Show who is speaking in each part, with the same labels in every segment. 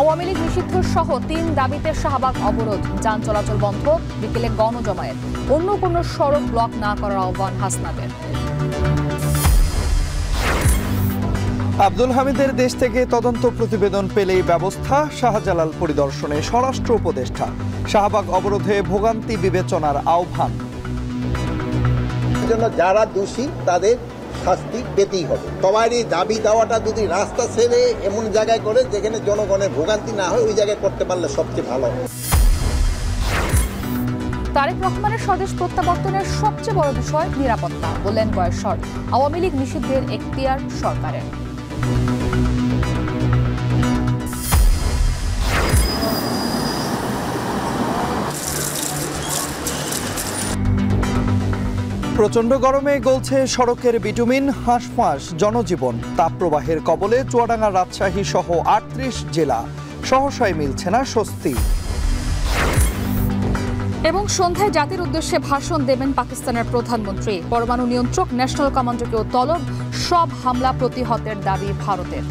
Speaker 1: আওয়ামী লীগ নিষিদ্ধ সহ ৩ দাবিতে শাহবাগ অবরোধ, যান চলাচল বন্ধ, বিকেলে গণজমায়েত, অন্য কোনো সড়ক ব্লক না করার আহ্বান হাসনাতের।
Speaker 2: আব্দুল হামিদের দেশ থেকে তদন্ত প্রতিবেদন পেলেই ব্যবস্থা, শাহজালাল পরিদর্শনে স্বরাষ্ট্র উপদেষ্টা। শাহবাগ অবরোধে ভোগান্তি বিবেচনার আহ্বান।
Speaker 3: যারা দোষী তাদের শাস্তি পেতেই হবে। সবারই দাবি দেওয়াটা যদি রাস্তা ছেড়ে এমন জায়গায় করে যেখানে জনগণের ভোগান্তি না হয়, ওই জায়গায় করতে পারলে সবচেয়ে ভালো।
Speaker 1: তারেক রহমানের স্বদেশ প্রত্যাবর্তনের সবচেয়ে বড় বিষয় নিরাপত্তা, বললেন গয়েশ্বর। আওয়ামী লীগ নিষিদ্ধের এখতিয়ার সরকারের।
Speaker 2: প্রচন্ড গরমে গলছে সড়কের বিটুমিন, হাঁসফাঁস জনজীবন। তাপপ্রবাহের কবলে চুয়াডাঙ্গা, রাজশাহী সহ ৩৮ জেলা, সহসায় মিলছে না স্বস্তি।
Speaker 1: এবং সন্ধ্যায় জাতির উদ্দেশ্যে ভাষণ দেবেন পাকিস্তানের প্রধানমন্ত্রী। পরমাণু নিয়ন্ত্রক ন্যাশনাল কমান্ডারকেও তলব, সব হামলা প্রতিহতের দাবি ভারতের।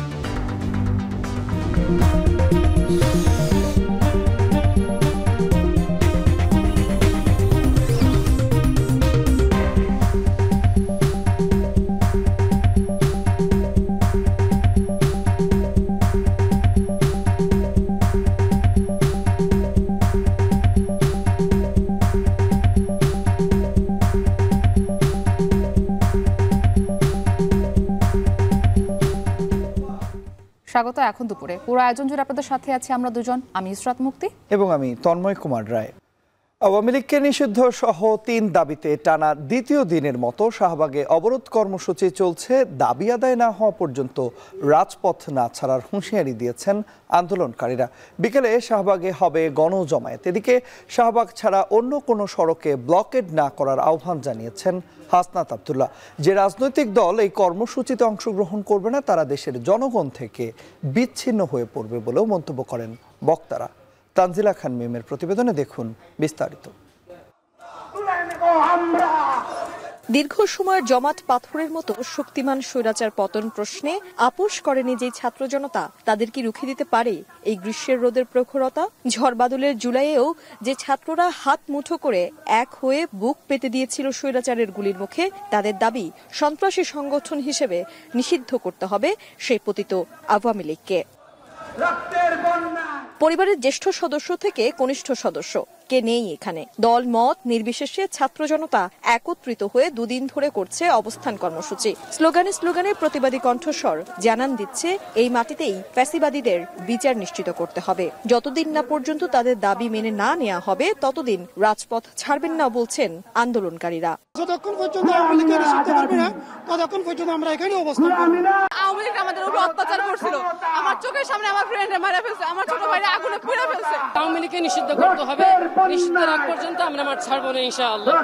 Speaker 1: স্বাগত। এখন দুপুরে পুরো আয়োজন জুড়ে আপনাদের সাথে আছি আমরা দুজন, আমি ইসরাত মুক্তি
Speaker 2: এবং আমি তন্ময় কুমার রায়। আওয়ামী লীগকে নিষিদ্ধ সহ ৩ দাবিতে টানা দ্বিতীয় দিনের মতো শাহবাগে অবরোধ কর্মসূচি চলছে। দাবি আদায় না হওয়া পর্যন্ত রাজপথ না ছাড়ার হুঁশিয়ারি দিয়েছেন আন্দোলনকারীরা। বিকেলে শাহবাগে হবে গণজমায়েত। এদিকে শাহবাগ ছাড়া অন্য কোনো সড়কে ব্লকেড না করার আহ্বান জানিয়েছেন হাসনাত আব্দুল্লাহ। যে রাজনৈতিক দল এই কর্মসূচিতে অংশগ্রহণ করবে না, তারা দেশের জনগণ থেকে বিচ্ছিন্ন হয়ে পড়বে বলেও মন্তব্য করেন বক্তারা। তানজিলা খান মিমের প্রতিবেদনে দেখুন বিস্তারিত।
Speaker 4: দীর্ঘ সময়ের জমাট পাথরের মতো শক্তিমান স্বৈরাচার পতন প্রশ্নে আপোষ করেনি যে ছাত্র জনতা, তাদের কি রুখে দিতে পারে এই গ্রীষ্মের রোদের প্রখরতা? ঝড় বাদলের জুলাইয়েও যে ছাত্ররা হাত মুঠো করে এক হয়ে বুক পেতে দিয়েছিল স্বৈরাচারের গুলির মুখে, তাদের দাবি সন্ত্রাসী সংগঠন হিসেবে নিষিদ্ধ করতে হবে সেই পতিত আওয়ামী লীগকে। পরিবারের জ্যেষ্ঠ সদস্য থেকে কনিষ্ঠ সদস্য কে নেই এখানে। দল মত নির্বিশেষে ছাত্র জনতা একত্রিত হয়ে দুদিন ধরে করছে অবস্থান কর্মসূচি। স্লোগানে স্লোগানে প্রতিবাদী কণ্ঠস্বর জানান দিচ্ছে এই মাটিতেই ফ্যাসিবাদীদের বিচার নিশ্চিত করতে হবে। যতদিন না পর্যন্ত তাদের দাবি মেনে না নেওয়া হবে, ততদিন রাজপথ ছাড়বেন না বলছেন আন্দোলনকারীরা।
Speaker 5: যতক্ষণ পর্যন্ত আওয়ামী লীগ নিষিদ্ধ করবে না, ততক্ষণ পর্যন্ত আমরা এখানে অবস্থান করব।
Speaker 6: আওয়ামী লীগ আমাদের উপর অত্যাচার করছিল, আমার চোখের সামনে আমার ফ্রেন্ডে মারা ফেলছে, আমার ছোট ভাইরা আগুনে পুড়ে ফেলছে।
Speaker 7: আওয়ামী লীগকে নিষিদ্ধ করতে হবে, নিষিদ্ধের আগ পর্যন্ত আমরা মাঠ ছাড়বো না ইনশাআল্লাহ।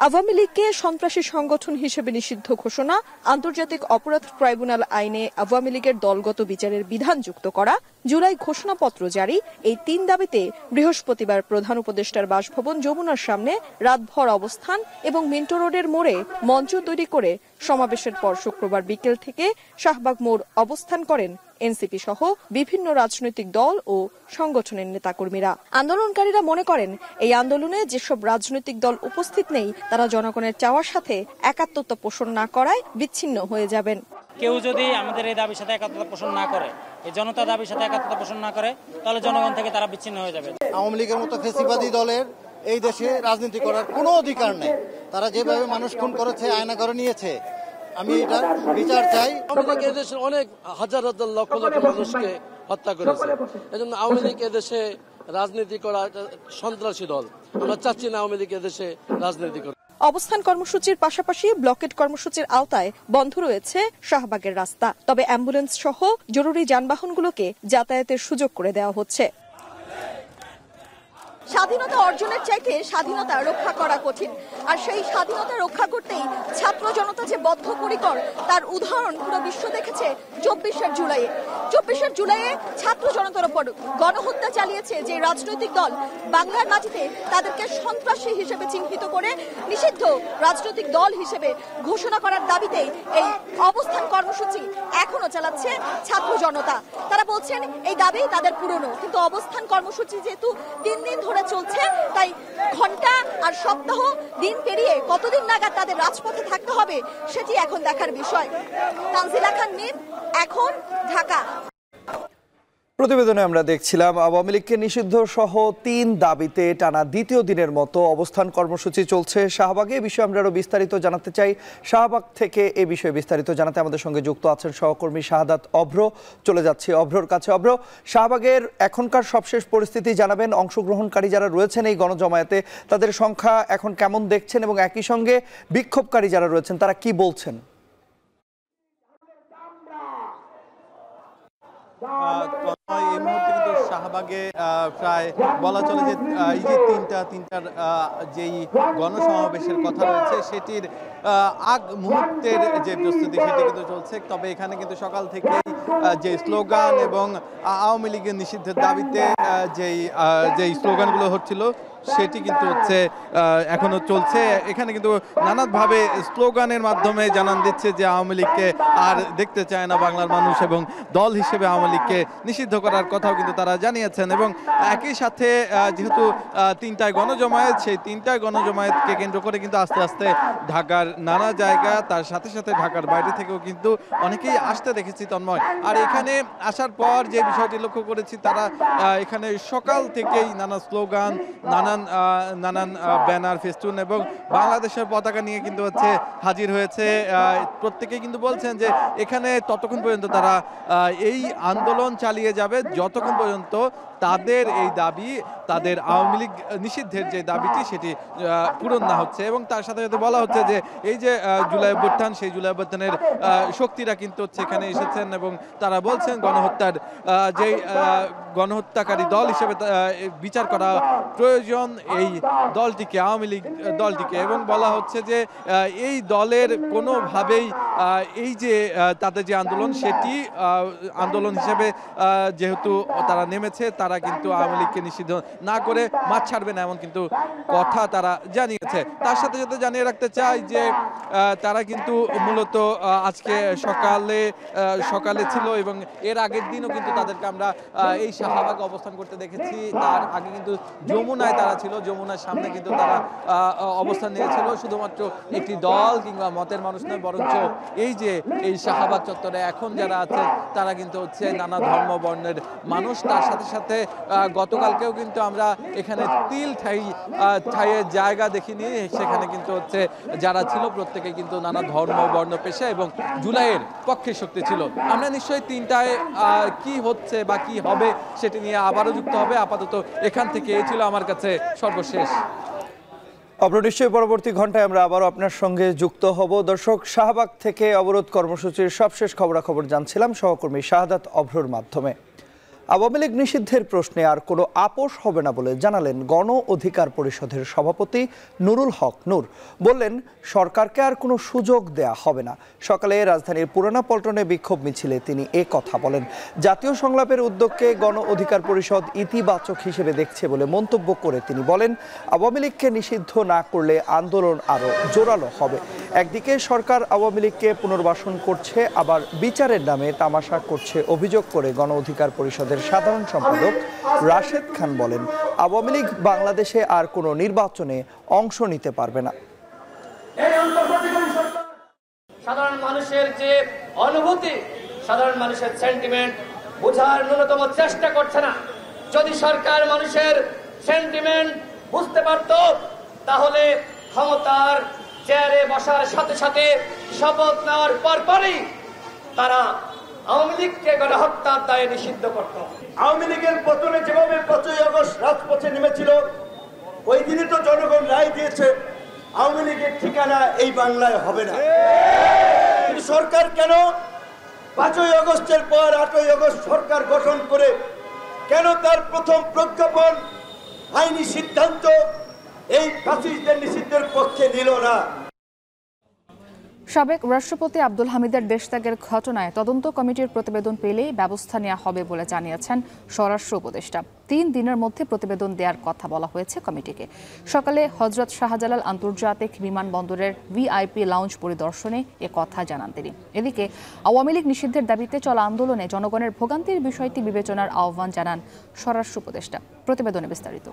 Speaker 4: আওয়ামী লীগকে সন্ত্রাসী সংগঠন হিসেবে নিষিদ্ধ ঘোষণা, আন্তর্জাতিক অপরাধ ট্রাইব্যুনাল আইনে আওয়ামী লীগের দলগত বিচারের বিধান যুক্ত করা, জুলাই ঘোষণাপত্র জারি, এই 3 দাবিতে বৃহস্পতিবার প্রধান উপদেষ্টার বাসভবন যমুনার সামনে রাতভর অবস্থান এবং মিন্টো রোডের মোড়ে মঞ্চ তৈরি করে সমাবেশের পর শুক্রবার বিকেল থেকে শাহবাগ মোড় অবস্থান করেন এনসিপি সহ বিভিন্ন রাজনৈতিক দল ও সংগঠনের নেতাকর্মীরা। আন্দোলনকারীরা মনে করেন এই আন্দোলনে যেসব রাজনৈতিক দল উপস্থিত নেই, তারা জনগণের চাওয়ার সাথে একাত্মতা পোষণ না করায় বিচ্ছিন্ন হয়ে যাবেন।
Speaker 8: কেউ যদি আমাদের এই দাবির সাথে একাত্মতা পোষণ না করে, এই জনতা দাবির সাথে একাত্মতা পোষণ না করে, তাহলে জনগণ থেকে তারা বিচ্ছিন্ন হয়ে যাবে।
Speaker 3: আওয়ামী লীগের মতো ফ্যাসিবাদী দলের এই দেশে রাজনীতি করার কোনো অধিকার নেই। তারা যেভাবে মানুষ খুন করেছে, আয়না করে নিয়েছে, আমি এটা বিচার চাই।
Speaker 7: আওয়ামী লীগ এদেশের অনেক হাজার হাজার লক্ষ লক্ষ মানুষকে হত্যা করেছে। এজন্য আওয়ামী লীগ এদেশে রাজনীতি করা সন্ত্রাসী দল। আমরা চাচ্ছি না আওয়ামী লীগ এদেশে রাজনীতি করে।
Speaker 4: অবস্থান কর্মসূচির পাশাপাশি ব্লকেট কর্মসূচির আওতায় বন্ধ রয়েছে শাহবাগের রাস্তা। তবে অ্যাম্বুলেন্স সহ জরুরি যানবাহনগুলোকে যাতায়াতের সুযোগ করে দেওয়া হচ্ছে। স্বাধীনতা অর্জনের চাইতে স্বাধীনতা রক্ষা করা কঠিন, আর সেই স্বাধীনতা রক্ষা করতেই ছাত্র জনতা যে বদ্ধপরিকর তার উদাহরণ পুরো বিশ্ব দেখেছে 24শে জুলাইয়ে। 24শে জুলাইয়ে ছাত্র জনতার উপর গণহত্যা চালিয়েছে যে রাজনৈতিক দল, বাংলার মাটিতে তাদেরকে সন্ত্রাসী হিসেবে চিহ্নিত করে নিষিদ্ধ রাজনৈতিক দল হিসেবে ঘোষণা করার দাবিতে এই অবস্থান কর্মসূচি এখনো চালাচ্ছে ছাত্র জনতা। তারা বলছেন এই দাবি তাদের পুরনো, কিন্তু অবস্থান কর্মসূচি যেহেতু 3 দিন ধরে চলছে, তাই ঘন্টা আর সপ্তাহ দিন পেরিয়ে কতদিন নাগাদ তাদের রাজপথে থাকতে হবে সেটি এখন দেখার বিষয়। তানজিলা খান মিম, এখন, ঢাকা।
Speaker 2: প্রতিবেদনে আমরা দেখছিলাম আওয়ামী লীগকে নিষিদ্ধ সহ 3 দাবিতে টানা দ্বিতীয় দিনের মতো অবস্থান কর্মসূচি চলছে শাহবাগে। এই বিষয়ে আমরা আরো বিস্তারিত জানাতে চাই। শাহবাগ থেকে এ বিষয়ে বিস্তারিত জানাতে আমাদের সঙ্গে যুক্ত আছেন সহকর্মী শাহাদাত অভ্র। চলে যাচ্ছি অভ্রর কাছে। অভ্র, শাহবাগের এখনকার সবশেষ পরিস্থিতি জানাবেন। অংশগ্রহণকারী যারা রয়েছেন এই গণজমায়েতে, তাদের সংখ্যা এখন কেমন দেখছেন এবং একই সঙ্গে বিক্ষোভকারী যারা রয়েছেন তারা কি বলছেন?
Speaker 9: এই মুহূর্তে কিন্তু শাহবাগে প্রায় বলা চলে যে এই যে তিনটার যেই গণসমাবেশের কথা রয়েছে সেটির আগ মুহূর্তের যে প্রস্তুতি সেটি কিন্তু চলছে। তবে এখানে কিন্তু সকাল থেকেই যে স্লোগান এবং আওয়ামী লীগের নিষিদ্ধের দাবিতে যেই স্লোগানগুলো হচ্ছিল সেটি কিন্তু হচ্ছে এখনো চলছে। এখানে কিন্তু নানাভাবে স্লোগানের মাধ্যমে জানান দিচ্ছে যে আওয়ামী লীগকে আর দেখতে চায় না বাংলার মানুষ এবং দল হিসেবে আওয়ামী লীগকে নিষিদ্ধ করার কথাও কিন্তু তারা জানিয়েছেন। এবং একই সাথে যেহেতু 3টায় গণজমায়েত, সেই 3টায় গণজমায়েতকে কেন্দ্র করে কিন্তু আস্তে আস্তে ঢাকার নানা জায়গা, তার সাথে সাথে ঢাকার বাইরে থেকেও কিন্তু অনেকেই আসতে দেখেছি তন্ময়। আর এখানে আসার পর যে বিষয়টি লক্ষ্য করেছি, তারা এখানে সকাল থেকেই নানা স্লোগান, নানান ব্যানার, ফেস্টুন এবং বাংলাদেশের পতাকা নিয়ে কিন্তু হচ্ছে হাজির হয়েছে। প্রত্যেকেই কিন্তু বলছেন যে এখানে ততক্ষণ পর্যন্ত তারা এই আন্দোলন চালিয়ে যাবে যতক্ষণ পর্যন্ত তাদের এই দাবি, তাদের আওয়ামী লীগ নিষিদ্ধের যে দাবিটি সেটি পূরণ না হচ্ছে। এবং তার সাথে সাথে বলা হচ্ছে যে এই যে জুলাই অভ্যুত্থান, সেই জুলাই অভ্যুত্থানের শক্তিরা কিন্তু হচ্ছে এখানে এসেছেন এবং তারা বলছেন গণহত্যার যেই গণহত্যাকারী দল হিসেবে বিচার করা প্রয়োজন এই দলটিকে, আওয়ামী লীগ দলটিকে। এবং বলা হচ্ছে যে এই দলের কোনোভাবেই এই যে তাদের যে আন্দোলন সেটি আন্দোলন হিসেবে যেহেতু তারা নেমেছে, তারা কিন্তু আওয়ামী লীগকে নিষিদ্ধ না করে মাঠ ছাড়বে না এমন কিন্তু কথা তারা জানিয়েছে। তার সাথে সাথে জানিয়ে রাখতে চাই যে তারা কিন্তু মূলত আজকে সকালে ছিল এবং এর আগের দিনও কিন্তু তাদেরকে আমরা এই শাহবাগে অবস্থান করতে দেখেছি। তার আগে কিন্তু যমুনায় তারা ছিল, যমুনার সামনে কিন্তু তারা অবস্থান নিয়েছিল। শুধুমাত্র একটি দল কিংবা মতের মানুষ নয়, বরঞ্চ এই শাহবাগ চত্বরে এখন যারা আছে তারা কিন্তু হচ্ছে নানা ধর্ম বর্ণের মানুষ। তার সাথে সাথে গতকালকেও কিন্তু আমরা এখানে তিল ঠাইয়ের জায়গা দেখিনি, সেখানে কিন্তু হচ্ছে যারা ছিল প্রত্যেকে কিন্তু নানা ধর্ম বর্ণ পেশা এবং জুলাইয়ের পক্ষে শক্তি ছিল। আমরা নিশ্চয়ই 3টায় কি হচ্ছে বা কি হবে সেটি নিয়ে আবারও যুক্ত হবে। আপাতত এখান থেকে এই ছিল আমার কাছে সর্বশেষ।
Speaker 2: নিশ্চয়ই পরবর্তী ঘন্টায় আমরা আবারও আপনার সঙ্গে যুক্ত হব। দর্শক, শাহবাগ থেকে অবরোধ কর্মসূচির সবশেষ খবরাখবর জানছিলাম সহকর্মী শাহাদাত অভ্রর মাধ্যমে। আওয়ামী লীগ নিষিদ্ধের প্রশ্নে আর কোনো আপোষ হবে না বলে জানালেন গণ অধিকার পরিষদের সভাপতি নুরুল হক নূর। বললেন সরকারকে আর কোনো সুযোগ দেয়া হবে না। সকালে রাজধানীর পুরানা পল্টনে বিক্ষোভ মিছিলে তিনি এ কথা বলেন। জাতীয় সংলাপের উদ্যোগকে গণ অধিকার পরিষদ ইতিবাচক হিসেবে দেখছে বলে মন্তব্য করে তিনি বলেন আওয়ামী লীগকে নিষিদ্ধ না করলে আন্দোলন আরও জোরালো হবে। একদিকে সরকার আওয়ামী লীগকে পুনর্বাসন করছে, আবার বিচারের নামে তামাশা করছে অভিযোগ করে গণ অধিকার পরিষদের সাধারণ সম্পাদক রাশেদ খান বলেন আওয়ামী লীগ বাংলাদেশে আর কোনো নির্বাচনে অংশ নিতে পারবে না।
Speaker 10: সাধারণ মানুষের যে অনুভূতি, সাধারণ মানুষের সেন্টিমেন্ট বোঝার ন্যূনতম চেষ্টা করছে না। যদি সরকার মানুষের সেন্টিমেন্ট বুঝতে পারত, তাহলে ক্ষমতার চেয়ারে বসার সাথে সাথে শপথ নেওয়ার পরপরই তারা আওয়ামী লীগকে গণহত্যার দায়ে নিষিদ্ধ করত।
Speaker 11: আওয়ামী লীগের পতনে যেভাবে 5ই আগস্ট রাজপথে নেমেছিল, ওই দিনই তো জনগণ রায় দিয়েছে আওয়ামী লীগের ঠিকানা এই বাংলায় হবে না। কিন্তু সরকার কেন 5ই আগস্টের পর 8ই আগস্ট সরকার গঠন করে কেন তার প্রথম প্রজ্ঞাপন আইনি সিদ্ধান্ত এই ফ্যাসিস্টদের নিষিদ্ধের পক্ষে নিল না।
Speaker 1: সাবেক রাষ্ট্রপতি আব্দুল হামিদের দেশত্যাগের ঘটনায় তদন্ত কমিটির প্রতিবেদন পেলেই ব্যবস্থা নেওয়া হবে বলে জানিয়েছেন স্বরাষ্ট্র উপদেষ্টা। 3 দিনের মধ্যে প্রতিবেদন দেওয়ার কথা বলা হয়েছে কমিটিকে। সকালে হযরত শাহজালাল আন্তর্জাতিক বিমানবন্দরের ভিআইপি লাউঞ্জ পরিদর্শনে এ কথা জানান তিনি। এদিকে আওয়ামী লীগ নিষিদ্ধের দাবিতে চলা আন্দোলনে জনগণের ভোগান্তির বিষয়টি বিবেচনার আহ্বান জানান স্বরাষ্ট্র উপদেষ্টা। প্রতিবেদনে বিস্তারিত।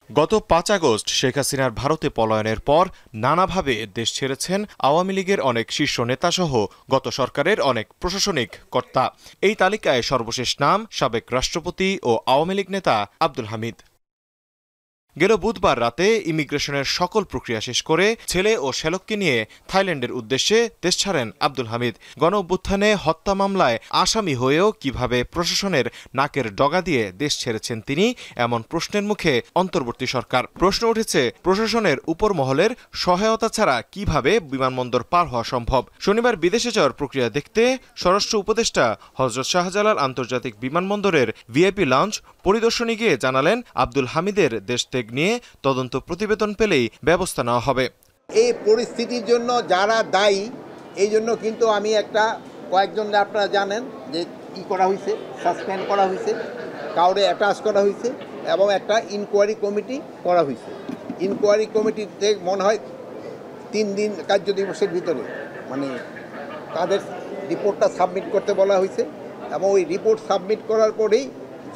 Speaker 12: গত 5 আগস্ট শেখ হাসিনার ভারতে পলায়নের পর নানাভাবে দেশ ছেড়েছেন আওয়ামী লীগের অনেক শীর্ষ নেতাসহ গত সরকারের অনেক প্রশাসনিক কর্তা। এই তালিকায় সর্বশেষ নাম সাবেক রাষ্ট্রপতি ও আওয়ামী লীগ নেতা আব্দুল হামিদ। গেল বুধবার রাতে ইমিগ্রেশনের সকল প্রক্রিয়া শেষ করে ছেলে ও শ্যালককে নিয়ে থাইল্যান্ডের উদ্দেশ্যে দেশ ছাড়েন আব্দুল হামিদ। গণঅভ্যুত্থানে হত্যা মামলায় আসামি হয়েও কিভাবে প্রশাসনের নাকের ডগা দিয়ে দেশ ছেড়েছেন তিনি, এমন প্রশ্নের মুখে অন্তর্বর্তী সরকার। প্রশ্ন উঠেছে, প্রশাসনের উপর মহলের সহায়তা ছাড়া কিভাবে বিমানবন্দর পার হওয়া সম্ভব। শনিবার বিদেশে যাওয়ার প্রক্রিয়া দেখতে স্বরাষ্ট্র উপদেষ্টা হযরত শাহজালাল আন্তর্জাতিক বিমানবন্দরের ভিআইপি লঞ্চ পরিদর্শনে গিয়ে জানালেন, আব্দুল হামিদের দেশ নিয়ে তদন্ত প্রতিবেদন পেলেই ব্যবস্থা নেওয়া হবে।
Speaker 3: এই পরিস্থিতির জন্য যারা দায়ী, এই জন্য কিন্তু আমি কয়েকজন আপনারা জানেন যে করা হয়েছে, সাসপেন্ড করা হয়েছে, কাউরে অ্যাটাচ করা হয়েছে এবং একটা ইনকোয়ারি কমিটি করা হয়েছে। ইনকোয়ারি কমিটিতে মনে হয় 3 দিন কার্য দিবসের ভিতরে তাদের রিপোর্টটা সাবমিট করতে বলা হয়েছে এবং ওই রিপোর্ট সাবমিট করার পরেই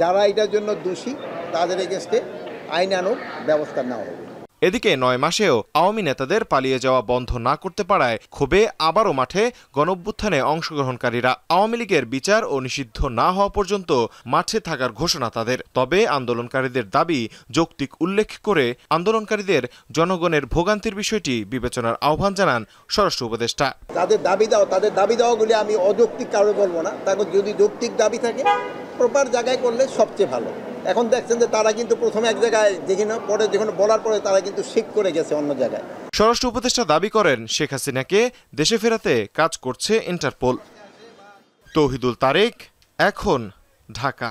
Speaker 3: যারা এটার জন্য দোষী তাদের এগেনস্টে আইনানুগ ব্যবস্থা নেওয়া হবে।
Speaker 12: এদিকে 9 মাসেও আওয়ামী নেতাদের পালিয়ে যাওয়া বন্ধ না করতে পারায় ক্ষোভে আবারও মাঠে গণঅভ্যুত্থানে অংশগ্রহণকারীরা। আওয়ামী লীগের বিচার ও নিষিদ্ধ না হওয়া পর্যন্ত মাঠে থাকার ঘোষণা তাদের। তবে আন্দোলনকারীদের দাবি যৌক্তিক উল্লেখ করে আন্দোলনকারীদের জনগণের ভোগান্তির বিষয়টি বিবেচনার আহ্বান জানান স্বরাষ্ট্র উপদেষ্টা।
Speaker 3: তাদের দাবি দেওয়াগুলি আমি অযৌক্তিক কারো বলবো না। তাকে যদি যৌক্তিক দাবি থাকে প্রপার জায়গায় করলে সবচেয়ে ভালো। এখন দেখছেন যে তারা কিন্তু প্রথমে এক জায়গায় পরে যখন বলার পরে তারা কিন্তু শিফট করে গেছে অন্য জায়গায়।
Speaker 12: স্বরাষ্ট্র উপদেষ্টা দাবি করেন, শেখ হাসিনাকে দেশে ফেরাতে কাজ করছে ইন্টারপোল। তৌহিদুল তারেক, এখন, ঢাকা।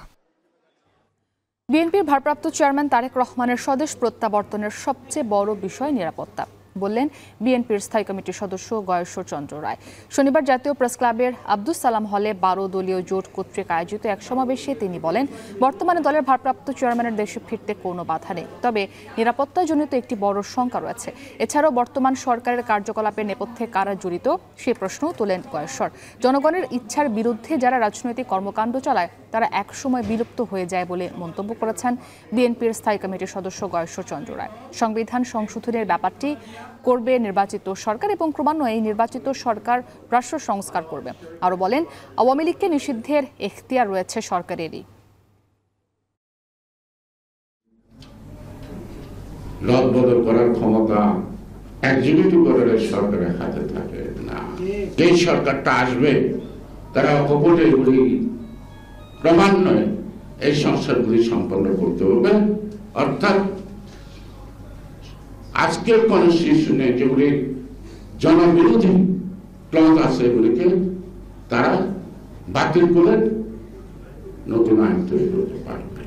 Speaker 1: বিএনপির ভারপ্রাপ্ত চেয়ারম্যান তারেক রহমানের স্বদেশ প্রত্যাবর্তনের সবচেয়ে বড় বিষয় নিরাপত্তা বললেন বিএনপির স্থায়ী কমিটির সদস্য গয়েশ্বর চন্দ্র রায়। শনিবার জাতীয় প্রেস ক্লাবের আব্দুস সালাম হলে 12 দলীয় জোট কর্তৃক আয়োজিত এক সমাবেশে তিনি বলেন, বর্তমানে দলের ভারপ্রাপ্ত চেয়ারম্যানের দেশে ফিরতে কোনো বাধা নেই, তবে নিরাপত্তাজনিত একটি বড় শঙ্কা রয়েছে। এছাড়াও বর্তমান সরকারের কার্যকলাপের নেপথ্যে কারা জড়িত সে প্রশ্নও তোলেন গয়েশ্বর। জনগণের ইচ্ছার বিরুদ্ধে যারা রাজনৈতিক কর্মকাণ্ড চালায় তারা একসময় বিলুপ্ত হয়ে যায় বলে মন্তব্য করেছেন বিএনপির স্থায়ী কমিটির সদস্য গয়েশ্বর চন্দ্র রায়। সংবিধান সংশোধনের ব্যাপারটি করবে নির্বাচিত সরকার এবং ক্রমান্বয়ে এই নির্বাচিত সরকার রাষ্ট্র সংস্কার করবে। আরো বলেন, আওয়ামী লীগকে নিষিদ্ধের এখতিয়ার রয়েছে সরকারেরই।
Speaker 13: রদবদল করার ক্ষমতা এক্সিকিউটিভ অর্ডারের সরকারের হাতে থাকে না। যেই সরকারটা আসবে তারা অকপটে এগুলি ক্রমান্বয়ে এই সংস্কারগুলি সম্পন্ন করতে হবে। অর্থাৎ আজকের কনস্টিটিউশনে যেগুলি জনবিরোধী ক্লজ আছে এগুলিকে তারা বাতিল করে নতুন আইন তৈরি করতে পারবে।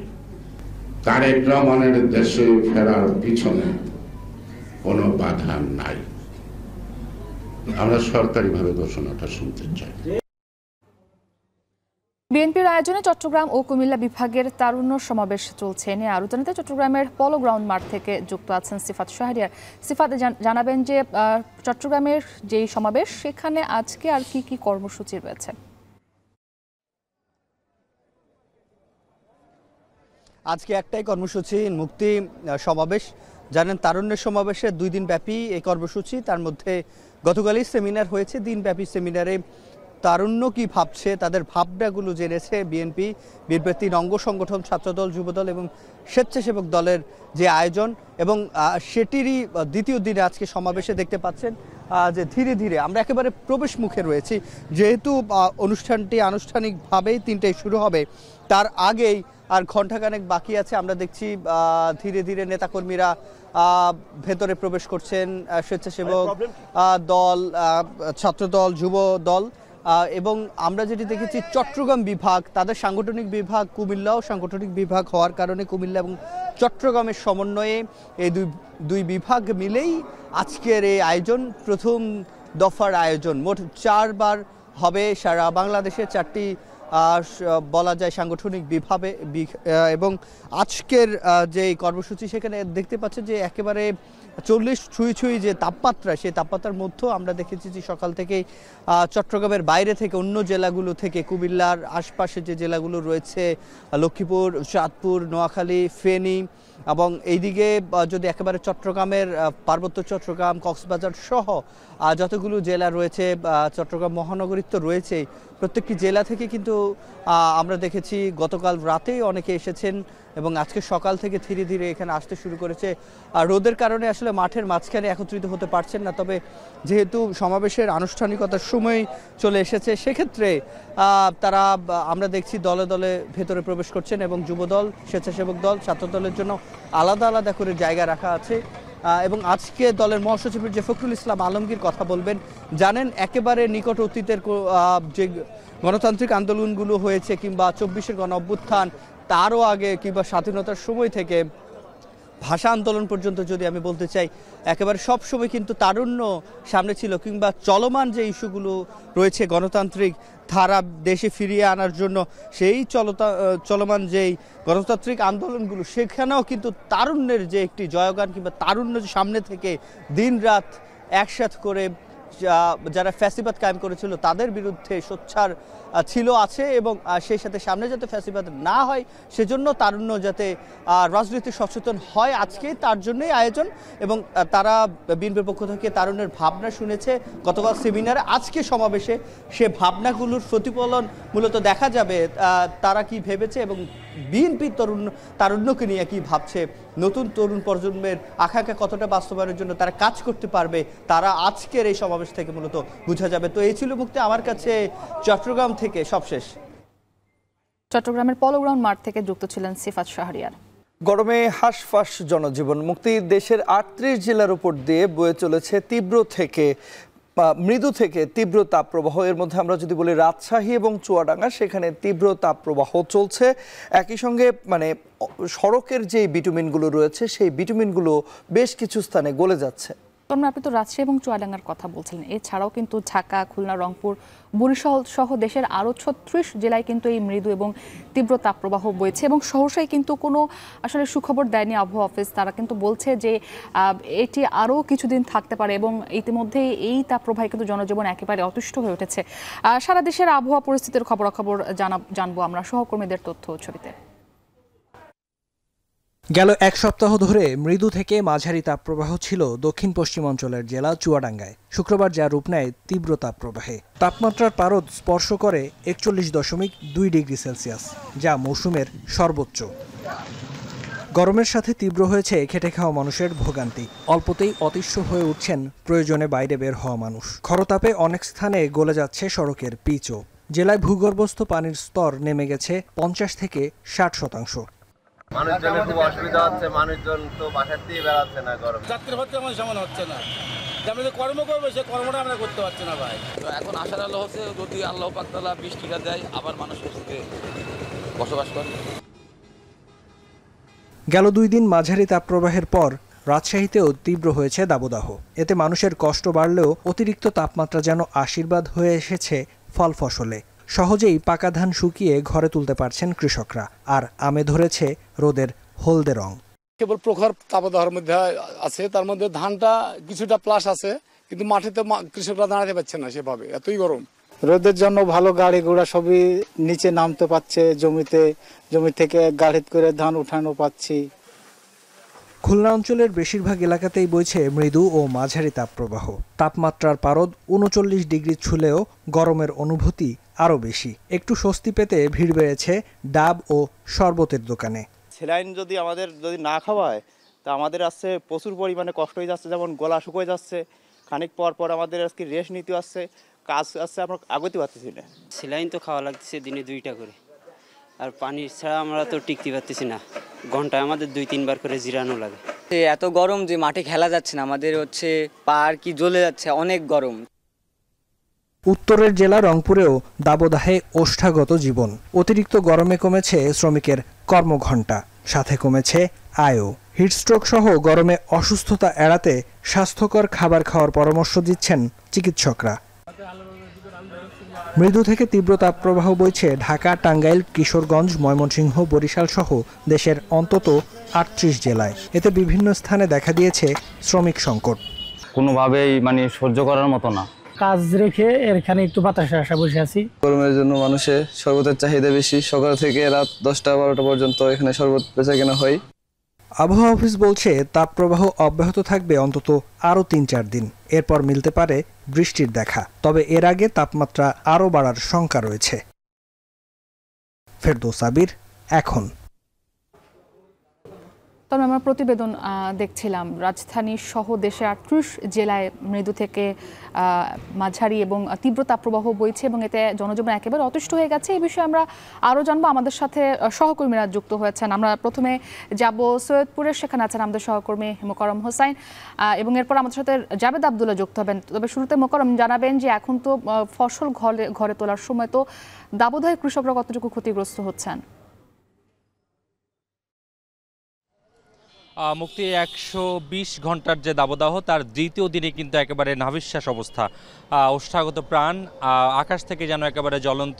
Speaker 13: তারেক রহমানের দেশে ফেরার পিছনে কোনো বাধা নাই। আমরা সরকারিভাবে ঘোষণাটা শুনতে চাই।
Speaker 1: বিএনপির আয়োজনে চট্টগ্রাম ও কুমিল্লা বিভাগের তারুণ্য সমাবেশ চলছে। নিয়ে আরো জানাতে চট্টগ্রামের পলো গ্রাউন্ড মাঠ থেকে যুক্ত আছেন সিফাত শাহরিয়ার। সিফাত, জানাবেন যে চট্টগ্রামের যেই সমাবেশ সেখানে আজকে আর কি কি কর্মসূচি রয়েছে?
Speaker 14: আজকে একটাই কর্মসূচি, মুক্তি সমাবেশ। জানেন, তারুণ্যের সমাবেশে 2 দিন ব্যাপী এই কর্মসূচি। তার মধ্যে গতকালই সেমিনার হয়েছে। দিনব্যাপী সেমিনারে তারুণ্য কি ভাবছে, তাদের ভাবনাগুলো জেনেছে বিএনপির 3 অঙ্গ সংগঠন, ছাত্রদল, যুবদল এবং স্বেচ্ছাসেবক দলের যে আয়োজন, এবং সেটিরই দ্বিতীয় দিনে আজকে সমাবেশে দেখতে পাচ্ছেন যে ধীরে ধীরে আমরা একেবারে প্রবেশ মুখে রয়েছি। যেহেতু অনুষ্ঠানটি আনুষ্ঠানিকভাবেই 3টায় শুরু হবে, তার আগেই আর ঘণ্টাখানেক বাকি আছে। আমরা দেখছি ধীরে ধীরে নেতাকর্মীরা ভেতরে প্রবেশ করছেন। স্বেচ্ছাসেবক দল, ছাত্রদল, যুব দল এবং আমরা যেটি দেখেছি চট্টগ্রাম বিভাগ, তাদের সাংগঠনিক বিভাগ, কুমিল্লাও সাংগঠনিক বিভাগ হওয়ার কারণে কুমিল্লা এবং চট্টগ্রামের সমন্বয়ে এই দুই বিভাগ মিলেই আজকের এই আয়োজন, প্রথম দফার আয়োজন। মোট 4 বার হবে সারা বাংলাদেশে, 4টি বলা যায় সাংগঠনিক বিভাগে, এবং আজকের যে কর্মসূচি সেখানে দেখতে পাচ্ছেন যে একেবারে 40 ছুঁই যে তাপমাত্রা, সেই তাপমাত্রার মধ্যেও আমরা দেখেছি যে সকাল থেকেই চট্টগ্রামের বাইরে থেকে অন্য জেলাগুলো থেকে, কুমিল্লার আশপাশে যে জেলাগুলো রয়েছে লক্ষ্মীপুর, চাঁদপুর, নোয়াখালী, ফেনী এবং এইদিকে যদি একেবারে চট্টগ্রামের পার্বত্য চট্টগ্রাম, কক্সবাজার সহ যতগুলো জেলা রয়েছে, চট্টগ্রাম মহানগরী তো রয়েছেই, প্রত্যেকটি জেলা থেকে কিন্তু আমরা দেখেছি গতকাল রাতেই অনেকে এসেছেন এবং আজকে সকাল থেকে ধীরে ধীরে এখানে আসতে শুরু করেছে। রোদের কারণে আসলে মাঠের মাঝখানে একত্রিত হতে পারছেন না, তবে যেহেতু সমাবেশের আনুষ্ঠানিকতার সময় চলে এসেছে সেক্ষেত্রে তারা আমরা দেখছি দলে দলে ভেতরে প্রবেশ করছেন এবং যুবদল, স্বেচ্ছাসেবক দল, ছাত্র দলের জন্য আলাদা আলাদা করে জায়গা রাখা আছে। এবং আজকে দলের মহাসচিবের যে ফখরুল ইসলাম আলমগীর কথা বলবেন, জানেন একেবারে নিকট অতীতের যে গণতান্ত্রিক আন্দোলনগুলো হয়েছে কিংবা 24-এর গণ অভ্যুত্থান, তারও আগে কিংবা স্বাধীনতার সময় থেকে ভাষা আন্দোলন পর্যন্ত যদি আমি বলতে চাই, একেবারে সব সময় কিন্তু তারুণ্য সামনে ছিল, কিংবা চলমান যে ইস্যুগুলো রয়েছে গণতান্ত্রিক ধারা দেশে ফিরিয়ে আনার জন্য, সেই চলমান যেই গণতান্ত্রিক আন্দোলনগুলো, সেখানেও কিন্তু তারুণ্যের যে একটি জয়গান কিংবা তারুণ্য সামনে থেকে দিন রাত একসাথে করে যারা ফ্যাসিবাদ কায়েম করেছিল তাদের বিরুদ্ধে সোচ্চার ছিল, আছে, এবং সেই সাথে সামনে যাতে ফ্যাসিবাদ না হয় সেজন্য তারুণ্য যাতে রাজনীতি সচেতন হয়, আজকে তার জন্যই আয়োজন। এবং তারা বিএনপির পক্ষ থেকে তারুণ্যের ভাবনা শুনেছে গতকাল সেমিনারে, আজকে সমাবেশে সে ভাবনাগুলোর প্রতিফলন মূলত দেখা যাবে, তারা কি ভেবেছে এবং বিএনপি তারুণ্যকে নিয়ে কি ভাবছে, নতুন তরুণ প্রজন্মের আকাঙ্ক্ষা কতটা বাস্তবায়নের জন্য তারা কাজ করতে পারবে, তারা আজকের এই সমাবেশ থেকে মূলত বোঝা যাবে। তো এই ছিল মুক্তি আমার কাছে চট্টগ্রাম থেকে সবশেষ।
Speaker 1: চট্টগ্রামের পলো গ্রাউন্ড মাঠ থেকে যুক্ত ছিলেন সিফাত শাহরিয়ার।
Speaker 2: গরমে হাঁসফাঁস জনজীবন, মুক্তি দেশের 38 জেলার উপর দিয়ে বয়ে চলেছে তীব্র থেকে মৃদু থেকে তীব্র তাপপ্রবাহ। এর মধ্যে আমরা যদি বলি রাজশাহী এবং চুয়াডাঙ্গা, সেখানে তীব্র তাপপ্রবাহ চলছে। একই সঙ্গে সড়কের যে বিটুমিনগুলো রয়েছে সেই বিটুমিনগুলো বেশ কিছু স্থানে গলে যাচ্ছে।
Speaker 1: আপনি তো রাজশাহী এবং চুয়াডাঙ্গার কথা বলছিলেন, এছাড়াও কিন্তু ঢাকা, খুলনা, রংপুর, বরিশাল সহ দেশের আরও 36 জেলায় কিন্তু এই মৃদু এবং তীব্র তাপপ্রবাহ বইছে এবং সহসাই কিন্তু কোনো আসলে সুখবর দেয়নি আবহাওয়া অফিস। তারা কিন্তু বলছে যে এটি আরও কিছুদিন থাকতে পারে এবং ইতিমধ্যে এই তাপপ্রবাহে কিন্তু জনজীবন একেবারে অতিষ্ঠ হয়ে উঠেছে। সারা দেশের আবহাওয়া পরিস্থিতির খবরাখবর জানবো আমরা সহকর্মীদের তথ্য ছবিতে।
Speaker 15: গেল এক সপ্তাহ ধরে মৃদু থেকে মাঝারি তাপপ্রবাহ ছিল দক্ষিণ পশ্চিমাঞ্চলের জেলা চুয়াডাঙ্গায়। শুক্রবার যা রূপ নেয় তীব্র তাপপ্রবাহে। তাপমাত্রার পারদ স্পর্শ করে 41.2 ডিগ্রি সেলসিয়াস, যা মৌসুমের সর্বোচ্চ। গরমের সাথে তীব্র হয়েছে খেটে খাওয়া মানুষের ভোগান্তি। অল্পতেই অতিষ্ঠ হয়ে উঠছেন প্রয়োজনে বাইরে বের হওয়া মানুষ। খরতাপে অনেক স্থানে গলে যাচ্ছে সড়কের পিচও। জেলায় ভূগর্ভস্থ পানির স্তর নেমে গেছে 50 থেকে 60%।
Speaker 16: মানুষজনের খুব অসুবিধা হচ্ছে, মানুষজন তো বাসার দিয়ে বেড়াচ্ছে না, গরম
Speaker 17: যাত্রী হচ্ছে আমার সমান হচ্ছে না, আমরা যে কর্ম করবো সে কর্মটা আমরা করতে পারছি না ভাই।
Speaker 18: তো এখন আশার আলো হচ্ছে যদি আল্লাহ পাক তাআলা বৃষ্টিটা দেয় আবার মানুষ সুস্থে বসবাস করে।
Speaker 15: গেল 2 দিন মাঝারি তাপপ্রবাহের পর রাজশাহীতেও তীব্র হয়েছে দাবদাহ। এতে মানুষের কষ্ট বাড়লেও অতিরিক্ত তাপমাত্রা যেন আশীর্বাদ হয়ে এসেছে ফল ফসলে। সহজেই পাকা ধান শুকিয়ে ঘরে তুলতে পারছেন কৃষকরা, আর আমে ধরেছে রোদের হলদে রং।
Speaker 17: কেবল প্রখর তাপদাহের মধ্যে আছে, তার মধ্যে ধানটা কিছুটা প্লাস আছে, কিন্তু মাঠেতে কৃষকরা দাঁড়াতে পারছে না সেভাবে, এতই গরম।
Speaker 19: রোদের জন্য ভালো গাড়ি ঘোড়া সবই নিচে নামতে পারছে, জমি থেকে গাড়ি করে ধান উঠানো পাচ্ছি।
Speaker 15: খুলনা অঞ্চলের বেশিরভাগ এলাকাতেই বইছে মৃদু ও মাঝারি তাপপ্রবাহ। তাপমাত্রার পারদ 39 ডিগ্রি ছুঁলেও গরমের অনুভূতি আরও বেশি। একটু স্বস্তি পেতে ভিড় বেড়েছে ডাব ও শরবতের দোকানে।
Speaker 20: স্যালাইন যদি না খাওয়ায় তা আমাদের আসছে প্রচুর পরিমাণে কষ্ট হয়ে যাচ্ছে, যেমন গলা শুকিয়ে যাচ্ছে, খানিক পর পর আমাদের আজকে রেস্ট নিতে আসছে, কাজ আসছে, আমরা আগতে পারতেছি না।
Speaker 21: স্যালাইন তো খাওয়া লাগতেছে দিনে 2টা করে, আর পানি ছাড়া আমরা তো টিকতে পারতেছি না, ঘন্টায় আমাদের 2-3 বার করে জিরানো লাগে।
Speaker 22: এত গরম যে মাঠে খেলা যাচ্ছে না, আমাদের পা আর কি জ্বলে যাচ্ছে, অনেক গরম।
Speaker 15: উত্তরের জেলা রংপুরেও দাবদাহে ওষ্ঠাগত জীবন। অতিরিক্ত গরমে কমেছে শ্রমিকের কর্মঘণ্টা, সাথে কমেছে আয়ও। হিটস্ট্রোক সহ গরমে অসুস্থতা এড়াতে স্বাস্থ্যকর খাবার খাওয়ার পরামর্শ দিচ্ছেন চিকিৎসকরা। মৃদু থেকে তীব্র তাপপ্রবাহ বইছে ঢাকা, টাঙ্গাইল, কিশোরগঞ্জ, ময়মনসিংহ, বরিশাল সহ দেশের অন্তত 38 জেলায়। এতে বিভিন্ন স্থানে দেখা দিয়েছে শ্রমিক সংকট।
Speaker 5: কোনোভাবেই সহ্য করার মতো না।
Speaker 22: কাজ রেখে এখানে একটু বাতাসে আসা বসে আছি।
Speaker 23: গরমের জন্য মানুষের শরবতের চাহিদা বেশি। সকাল থেকে রাত 10টা-12টা পর্যন্ত এখানে শরবত বেচাকেনা হয়।
Speaker 15: আবহাওয়া অফিস বলছে তাপপ্রবাহ অব্যাহত থাকবে অন্তত আরও 3-4 দিন। এরপর মিলতে পারে বৃষ্টির দেখা। তবে এর আগে তাপমাত্রা আরও বাড়ার শঙ্কা রয়েছে। ফেরদৌস আবির, এখন।
Speaker 1: তবে আমরা প্রতিবেদন দেখছিলাম রাজধানী সহ দেশে 38 জেলায় মৃদু থেকে মাঝারি এবং তীব্র তাপপ্রবাহ বইছে এবং এতে জনজীবন একেবারে অতিষ্ঠ হয়ে গেছে। এই বিষয়ে আমরা আরও জানবো। আমাদের সাথে সহকর্মীরা যুক্ত হয়েছেন। আমরা প্রথমে যাব সৈয়দপুরে, সেখানে আছেন আমাদের সহকর্মী মোকাররম হোসাইন এবং এরপর আমাদের সাথে জাবেদ আবদুল্লাহ যুক্ত হবেন। তবে শুরুতে মোকাররম জানাবেন যে এখন তো ফসল ঘরে তোলার সময়, তো দাবদাহে কৃষকরা কতটুকু ক্ষতিগ্রস্ত হচ্ছেন?
Speaker 24: মুক্তি 120 ঘন্টার যে দাবদাহ, তার দ্বিতীয় দিনে কিন্তু একেবারে নাভিশ্বাস অবস্থা। ওষ্ঠাগত প্রাণ, আকাশ থেকে যেন একেবারে জ্বলন্ত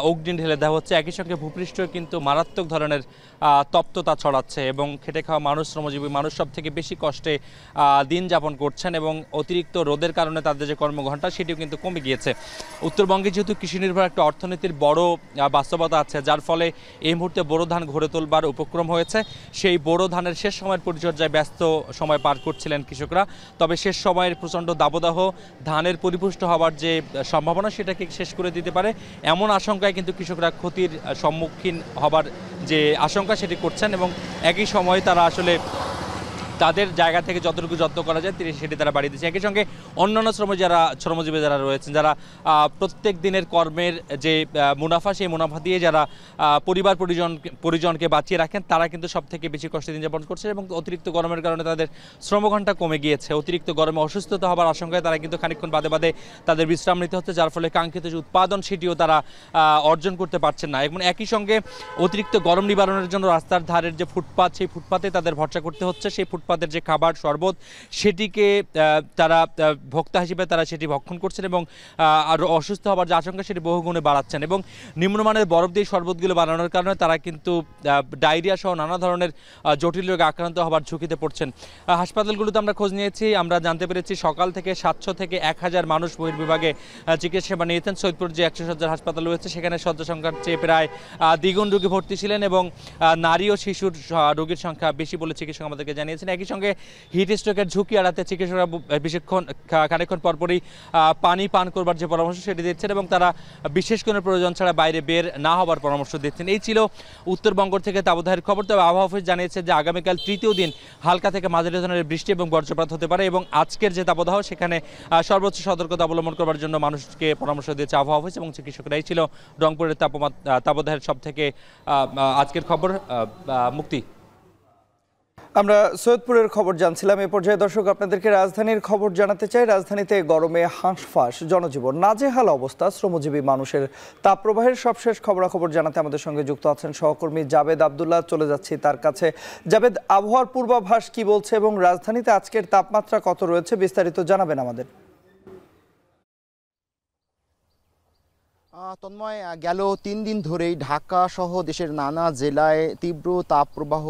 Speaker 24: অগ্নি ঢেলে দেওয়া হচ্ছে। একই সঙ্গে ভূপৃষ্ঠ কিন্তু মারাত্মক ধরনের তপ্ততা ছড়াচ্ছে এবং খেটে খাওয়া মানুষ, শ্রমজীবী মানুষ সব থেকে বেশি কষ্টে দিন যাপন করছেন এবং অতিরিক্ত রোদের কারণে তাদের যে কর্মঘণ্টা সেটিও কিন্তু কমে গিয়েছে। উত্তরবঙ্গে যেহেতু কৃষি নির্ভর একটা অর্থনীতির বড় বাস্তবতা আছে, যার ফলে এই মুহূর্তে বোরো ধান ঘরে তোলবার উপক্রম হয়েছে। সেই বোরো ধানের শেষ সময়ের পরিচর্যায় ব্যস্ত সময় পার করছিলেন কৃষকরা। তবে শেষ সময়ের প্রচণ্ড দাবদাহ ধানের পরিপুষ্ট হওয়ার যে সম্ভাবনা সেটাকে শেষ করে দিতে পারে, এমন আশঙ্কায় কিন্তু কৃষকরা ক্ষতির সম্মুখীন হবার যে আশঙ্কা সেটি করছেন এবং একই সময়ে তারা আসলে তাদের জায়গা থেকে যতটুকু যত্ন করা যায় সেটি তারা বাড়িয়ে দিচ্ছে। একই সঙ্গে অন্যান্য শ্রমজীবী যারা রয়েছেন, যারা প্রত্যেক দিনের কর্মের যে মুনাফা, সেই মুনাফা দিয়ে যারা পরিজনকে বাঁচিয়ে রাখেন, তারা কিন্তু সব থেকে বেশি কষ্টে দিন যাপন করছে এবং অতিরিক্ত গরমের কারণে তাদের শ্রমঘণ্টা কমে গিয়েছে। অতিরিক্ত গরমে অসুস্থতা হওয়ার আশঙ্কায় তারা কিন্তু খানিকক্ষণ বাদে তাদের বিশ্রাম নিতে হচ্ছে, যার ফলে কাঙ্ক্ষিত যে উৎপাদন সেটিও তারা অর্জন করতে পারছেন না। এবং একই সঙ্গে অতিরিক্ত গরম নিবারণের জন্য রাস্তার ধারের যে ফুটপাত, সেই ফুটপাতে তাদের ভরসা করতে হচ্ছে। সেই ফুটপাতের যে খাবার, শরবত, সেটিকে তারা ভোক্তা হিসেবে তারা সেটি ভক্ষণ করছেন এবং আরও অসুস্থ হওয়ার যে আশঙ্কা সেটি বহুগুণে বাড়াচ্ছেন এবং নিম্নমানের বরফ দিয়ে শরবতগুলো বানানোর কারণে তারা কিন্তু ডায়রিয়া সহ নানা ধরনের জটিল রোগে আক্রান্ত হওয়ার ঝুঁকিতে পড়ছেন। হাসপাতালগুলোতে আমরা খোঁজ নিয়েছি, আমরা জানতে পেরেছি সকাল থেকে 700 থেকে 1000 মানুষ বহির্বিভাগে চিকিৎসা সেবা নিয়েছেন। সৈয়দপুর যে 100 শয্যার হাসপাতাল রয়েছে, সেখানে শয্যা সংখ্যার চেয়ে প্রায় দ্বিগুণ রোগী ভর্তি ছিলেন এবং নারী ও শিশুর রোগীর সংখ্যা বেশি বলে চিকিৎসক আমাদেরকে জানিয়েছেন। একই সঙ্গে হিট স্ট্রোকের ঝুঁকি এড়াতে চিকিৎসকরা খানিকক্ষণ পরপরই পানি পান করবার যে পরামর্শ সেটি দিচ্ছেন এবং তারা বিশেষ কোনো প্রয়োজন ছাড়া বাইরে বের না হবার পরামর্শ দিচ্ছেন। এই ছিল উত্তরবঙ্গ থেকে দাবদাহের খবর। তবে আবহাওয়া অফিস জানিয়েছে যে আগামীকাল তৃতীয় দিন হালকা থেকে মাঝারি ধরনের বৃষ্টি এবং বজ্রপাত হতে পারে এবং আজকের যে দাবদাহ, সেখানে সর্বোচ্চ সতর্কতা অবলম্বন করবার জন্য মানুষকে পরামর্শ দিয়েছে আবহাওয়া অফিস এবং চিকিৎসকরা। এই ছিল রংপুরের দাবদাহের সব থেকে আজকের খবর। মুক্তি,
Speaker 2: আমরা সৈয়দপুরের খবর জানছিলাম। এ পর্যায়ে দর্শক আপনাদেরকে রাজধানীর খবর জানাতে চাই। রাজধানীতে গরমে হাঁসফাঁস জনজীবন, নাজেহাল অবস্থা শ্রমজীবী মানুষের। তাপপ্রবাহের সবশেষ খবরাখবর জানাতে আমাদের সঙ্গে যুক্ত আছেন সহকর্মী জাবেদ আবদুল্লাহ। চলে যাচ্ছি তার কাছে। জাবেদ, আবহাওয়ার পূর্বাভাস কি বলছে এবং রাজধানীতে আজকের তাপমাত্রা কত রয়েছে, বিস্তারিত জানাবেন আমাদের।
Speaker 25: তন্ময়, গেল 3 দিন ধরেই ঢাকা সহ দেশের নানা জেলায় তীব্র তাপপ্রবাহ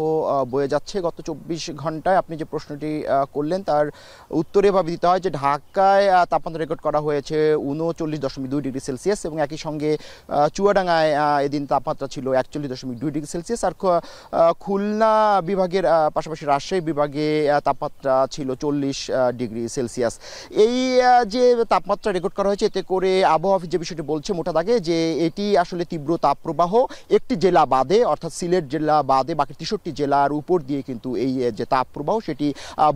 Speaker 25: বয়ে যাচ্ছে। গত 24 ঘন্টায় আপনি যে প্রশ্নটি করলেন তার উত্তরে ভাবে দিতে হয় যে ঢাকায় তাপমাত্রা রেকর্ড করা হয়েছে 39.2 ডিগ্রি সেলসিয়াস এবং একই সঙ্গে চুয়াডাঙ্গায় এদিন তাপমাত্রা ছিল 41.2 ডিগ্রি সেলসিয়াস। আর খুলনা বিভাগের পাশাপাশি রাজশাহী বিভাগে তাপমাত্রা ছিল 40 ডিগ্রি সেলসিয়াস। এই যে তাপমাত্রা রেকর্ড করা হয়েছে, এতে করে আবহাওয়া অফিস যে বিষয়টি বলছে, মোটা দাগে লাগে যে এটি আসলে তীব্র তাপপ্রবাহ একটি জেলা বাদে অর্থাৎ সিলেট জেলা বাদে বাকি 63 জেলার উপর দিয়ে কিন্তু এই যে তাপপ্রবাহ সেটি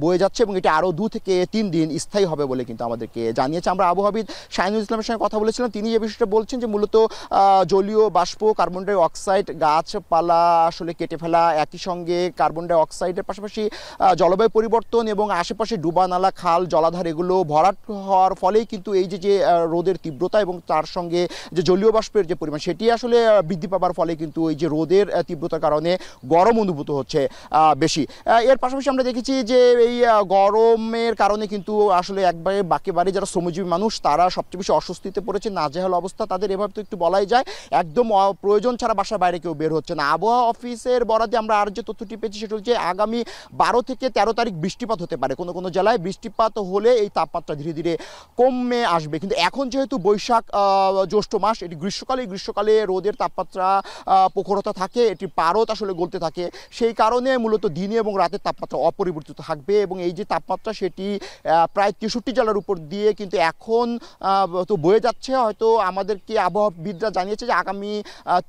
Speaker 25: বয়ে যাচ্ছে এবং এটি আরও 2 থেকে 3 দিন স্থায়ী হবে বলে কিন্তু আমাদেরকে জানিয়েছে। আমরা আবহাওয়াবিদ শাহিনুল ইসলামের সঙ্গে কথা বলেছিলাম, তিনি এই বিষয়টা বলছেন যে মূলত জলীয় বাষ্প, কার্বন ডাই অক্সাইড, গাছপালা আসলে কেটে ফেলা, একই সঙ্গে কার্বন ডাই অক্সাইডের পাশাপাশি জলবায়ু পরিবর্তন এবং আশেপাশে ডুবা নালা, খাল, জলাধার এগুলো ভরাট হওয়ার ফলেই কিন্তু এই যে রোদের তীব্রতা এবং তার সঙ্গে যে জলীয় বাষ্পের যে পরিমাণ সেটি আসলে বৃদ্ধি পাবার ফলে কিন্তু এই যে রোদের তীব্রতার কারণে গরম অনুভূত হচ্ছে বেশি। এর পাশাপাশি আমরা দেখেছি যে এই গরমের কারণে কিন্তু আসলে বাকি যারা শ্রমজীবী মানুষ তারা সবচেয়ে বেশি অস্বস্তিতে পড়েছে, নাজেহাল অবস্থা তাদের, এভাবে তো একটু বলাই যায়। একদম প্রয়োজন ছাড়া বাসার বাইরে কেউ বের হচ্ছে না। আবহাওয়া অফিসের বরাতে আমরা আর যে তথ্যটি পেয়েছি সেটা হচ্ছে আগামী 12 থেকে 13 তারিখ বৃষ্টিপাত হতে পারে। কোনো কোনো জেলায় বৃষ্টিপাত হলে এই তাপমাত্রা ধীরে ধীরে কমে আসবে। কিন্তু এখন যেহেতু বৈশাখ জ্যৈষ্ঠ মাস, এটি গ্রীষ্মকালে রোদের তাপমাত্রা প্রখরতা থাকে, এটি পারদ আসলে গলতে থাকে, সেই কারণে মূলত দিনে এবং রাতের তাপমাত্রা অপরিবর্তিত থাকবে এবং এই যে তাপমাত্রা সেটি প্রায় 63 জেলার উপর দিয়ে কিন্তু এখন তো বয়ে যাচ্ছে। হয়তো আমাদেরকে আবহাওয়াবিদরা জানিয়েছে যে আগামী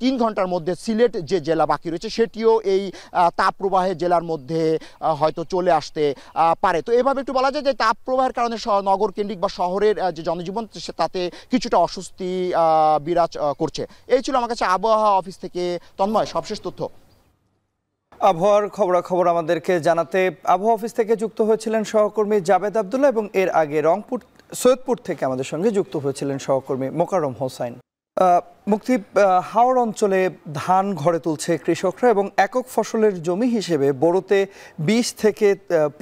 Speaker 25: 3 ঘন্টার মধ্যে সিলেট যে জেলা বাকি রয়েছে সেটিও এই তাপপ্রবাহের জেলার মধ্যে হয়তো চলে আসতে পারে। তো এভাবে একটু বলা যায় যে তাপপ্রবাহের কারণে নগর কেন্দ্রিক বা শহরের যে জনজীবন তাতে কিছুটা অস্বস্তি বিরাজ করছে। এই ছিল আমার কাছে আবহাওয়া অফিস থেকে তন্ময় সবশেষ তথ্য।
Speaker 2: আবহাওয়ার খবরাখবর আমাদেরকে জানাতে আবহাওয়া অফিস থেকে যুক্ত হয়েছিলেন সহকর্মী জাবেদ আব্দুল্লাহ এবং এর আগে সৈয়দপুর থেকে আমাদের সঙ্গে যুক্ত হয়েছিলেন সহকর্মী মোকাররম হোসাইন। মুক্তি, হাওর অঞ্চলে ধান ঘরে তুলছে কৃষকরা এবং একক ফসলের জমি হিসেবে বোরোতে 20 থেকে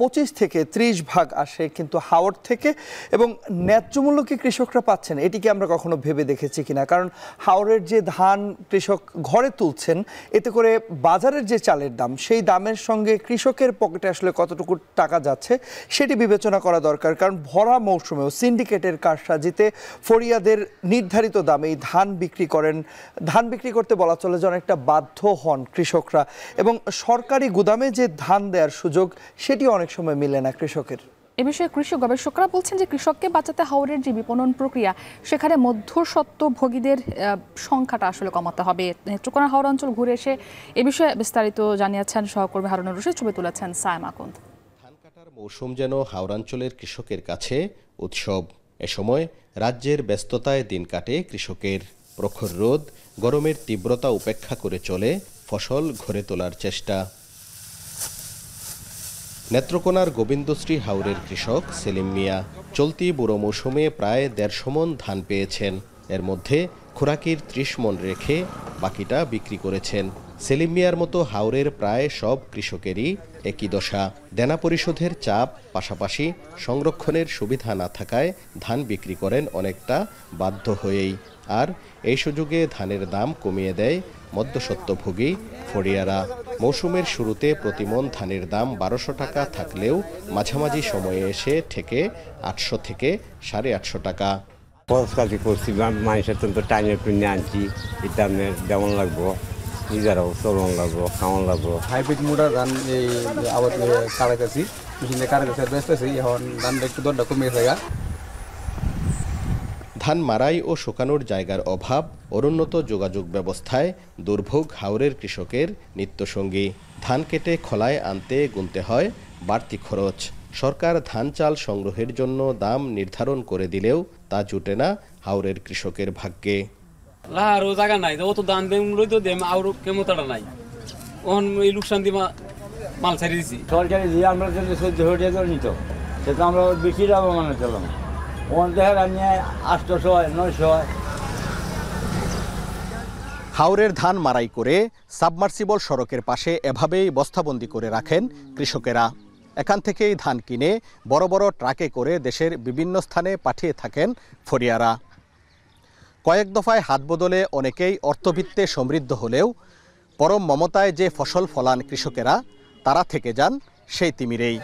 Speaker 2: 25 থেকে 30 ভাগ আসে কিন্তু হাওর থেকে, এবং ন্যায্য মূল্য কি কৃষকরা পাচ্ছেন এটিকে আমরা কখনো ভেবে দেখেছি কিনা? কারণ হাওরের যে ধান কৃষক ঘরে তুলছেন এতে করে বাজারের যে চালের দাম সেই দামের সঙ্গে কৃষকের পকেটে আসলে কতটুকু টাকা যাচ্ছে সেটি বিবেচনা করা দরকার। কারণ ভরা মৌসুমেও সিন্ডিকেটের কারসাজিতে ফরিয়াদের নির্ধারিত দামে ধান বিক্রি করতে বলা চলে যে অনেকটা বাধ্য হন কৃষকরা, এবং সরকারি গুদামে যে ধান দেওয়ার সুযোগ সেটি অনেক সময় মিলে না কৃষকের।
Speaker 1: এ বিষয়ে কৃষি গবেষকরা বলছেন যে কৃষককে বাঁচাতে হাওরের যে বিপণন প্রক্রিয়া সেখানে মধ্যস্বত্বভোগীদের সংখ্যাটা আসলে কমাতে হবে। নেত্রকোনা হাওর অঞ্চল ঘুরে এসে এ বিষয়ে বিস্তারিত জানিয়েছেন সহকর্মী হারুনুর রশিদ, ছবি তুলেছেন সায়েম আকুন্দ।
Speaker 4: ধান কাটার মৌসুম যেন হাওরাঞ্চলের কৃষকের কাছে উৎসব। এ সময় রাজ্যের ব্যস্ততায় দিন কাটে কৃষকের। প্রখর রোদ, গরমের তীব্রতা উপেক্ষা করে চলে ফসল ঘরে তোলার চেষ্টা। নেত্রকোনার গোবিন্দশ্রী হাওরের কৃষক সেলিম মিয়া চলতি বুড়ো মৌসুমে প্রায় 150 মণ ধান পেয়েছেন। এর মধ্যে খোরাকির 30 মণ রেখে বাকিটা বিক্রি করেছেন। সেলিম মিয়ার মতো হাওরের প্রায় সব কৃষকেরই একই দশা। দেনা পরিশোধের চাপ, পাশাপাশি সংরক্ষণের সুবিধা না থাকায় ধান বিক্রি করেন অনেকটা বাধ্য হয়েই। আর এই সুযোগে ধানের দাম কমিয়ে দেয় মধ্যস্বত্বভোগী ফড়িয়ারা। মৌসুমের শুরুতে প্রতিমণ ধানের দাম 1200 টাকা থাকলেও মাঝামাঝি সময়ে এসে ঠেকে 800 থেকে 850 টাকা।
Speaker 6: খরচকাজি করছি, মানুষের তো টাইমের পিনে আনছি, এই দামের যেমন লাগবো, নিজেরাও চলন লাগবো, খাওয়ান লাগবো।
Speaker 7: হাইব্রিড মোটা ধান এই আবার কারাকাছি মেশিনে কারাকাছি ব্যস্ত আছি, এখন ধানটা একটু দরটা কমিয়ে থাকা।
Speaker 4: ধান মারাই ও শুকানোর জায়গার অভাব, অনুন্নত যোগাযোগ ব্যবস্থায় দুর্ভোগ হাওরের কৃষকের নিত্যসঙ্গী। ধান কেটে খলায় আনতে গুনতে হয় বাড়তি খরচ। সরকার ধান চাল সংগ্রহের জন্য দাম নির্ধারণ করে দিলেও তা জুটে না হাওরের কৃষকের ভাগ্যে।
Speaker 8: লাহারও জায়গা নাই, ও তো দান দেম লই তো দেম আর কেমতাটা নাই, ওন এই লোকসান দিমা মাল ছাড়ি দিছি।
Speaker 9: সরকারি যে আমরা যদি 1400 টাকা নিত সেটা আমরা বেশি লাভবান হতাম। ওন দেখা নিয়ে 800 900।
Speaker 4: হাওরের ধান মারাই করে সাবমার্সিবল সড়কের পাশে এভাবেই বস্তাবন্দি করে রাখেন কৃষকেরা। এখান থেকেই ধান কিনে বড় বড় ট্রাকে করে দেশের বিভিন্ন স্থানে পাঠিয়ে থাকেন ফরিয়ারা। কয়েক দফায় হাত বদলে অনেকেই অর্থবিত্তে সমৃদ্ধ হলেও পরম মমতায় যে ফসল ফলান কৃষকেরা তারা থেকে যান সেই তিমিরেই।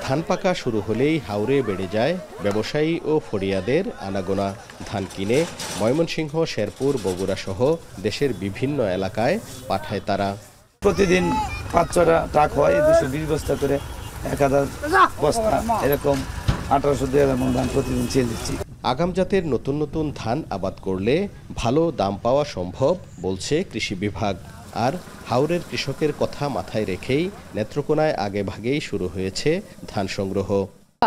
Speaker 4: ধান পাকা শুরু হলেই হাওরে বেড়ে যায় ব্যবসায়ী ও ফড়িয়াদের আনাগোনা। ধান কিনে ময়মনসিংহ, শেরপুর, বগুড়া সহ দেশের বিভিন্ন এলাকায় পাঠায় তারা।
Speaker 9: প্রতিদিন 5-6টা ট্রাক হয়, 220 বস্তা করে 1000 বস্তা, এরকম 1800-2000 মণ ধান প্রতিদিন ছেড়ে দিচ্ছি।
Speaker 4: আগাম জাতের নতুন নতুন ধান আবাদ করলে ভালো দাম পাওয়া সম্ভব বলছে কৃষি বিভাগ। আর হাওরের কৃষকের কথা মাথায় রেখেই নেত্রকোনায় আগে ভাগেই শুরু হয়েছে ধান সংগ্রহ।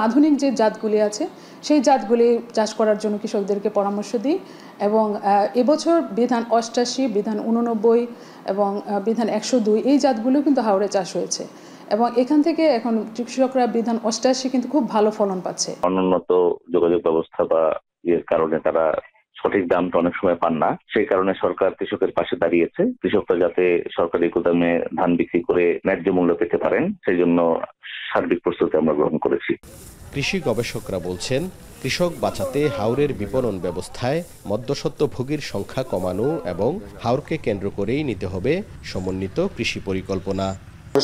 Speaker 3: আধুনিক যে জাতগুলি আছে সেই জাতগুলি চাষ করার জন্য কৃষকদেরকে পরামর্শ দিই এবং এবছর বিধান 88, বিধান 89 এবং বিধান 102 এই জাতগুলো কিন্তু হাওরে চাষ হয়েছে এবং এখান থেকে এখন কৃষকরা বিধান 88 কিন্তু খুব ভালো ফলন পাচ্ছে।
Speaker 10: অনুন্নত যোগাযোগ ব্যবস্থা বা এর কারণে তারা সঠিক দামটা অনেক সময় পান না, সেই কারণে সরকার কৃষকের পাশে দাঁড়িয়েছে। কৃষকরা যাতে সরকারি গুদামে ধান বিক্রি করে ন্যায্য মূল্য পেতে পারেন সেই জন্য সার্বিক প্রস্তুতি আমরা গ্রহণ করেছি।
Speaker 4: কৃষি গবেষকরা বলছেন, কৃষক বাঁচাতে হাওরের বিপণন ব্যবস্থায় মধ্যস্বত্বভোগীর সংখ্যা কমানো এবং হাওরকে কেন্দ্র করেই নিতে হবে সমন্বিত কৃষি পরিকল্পনা।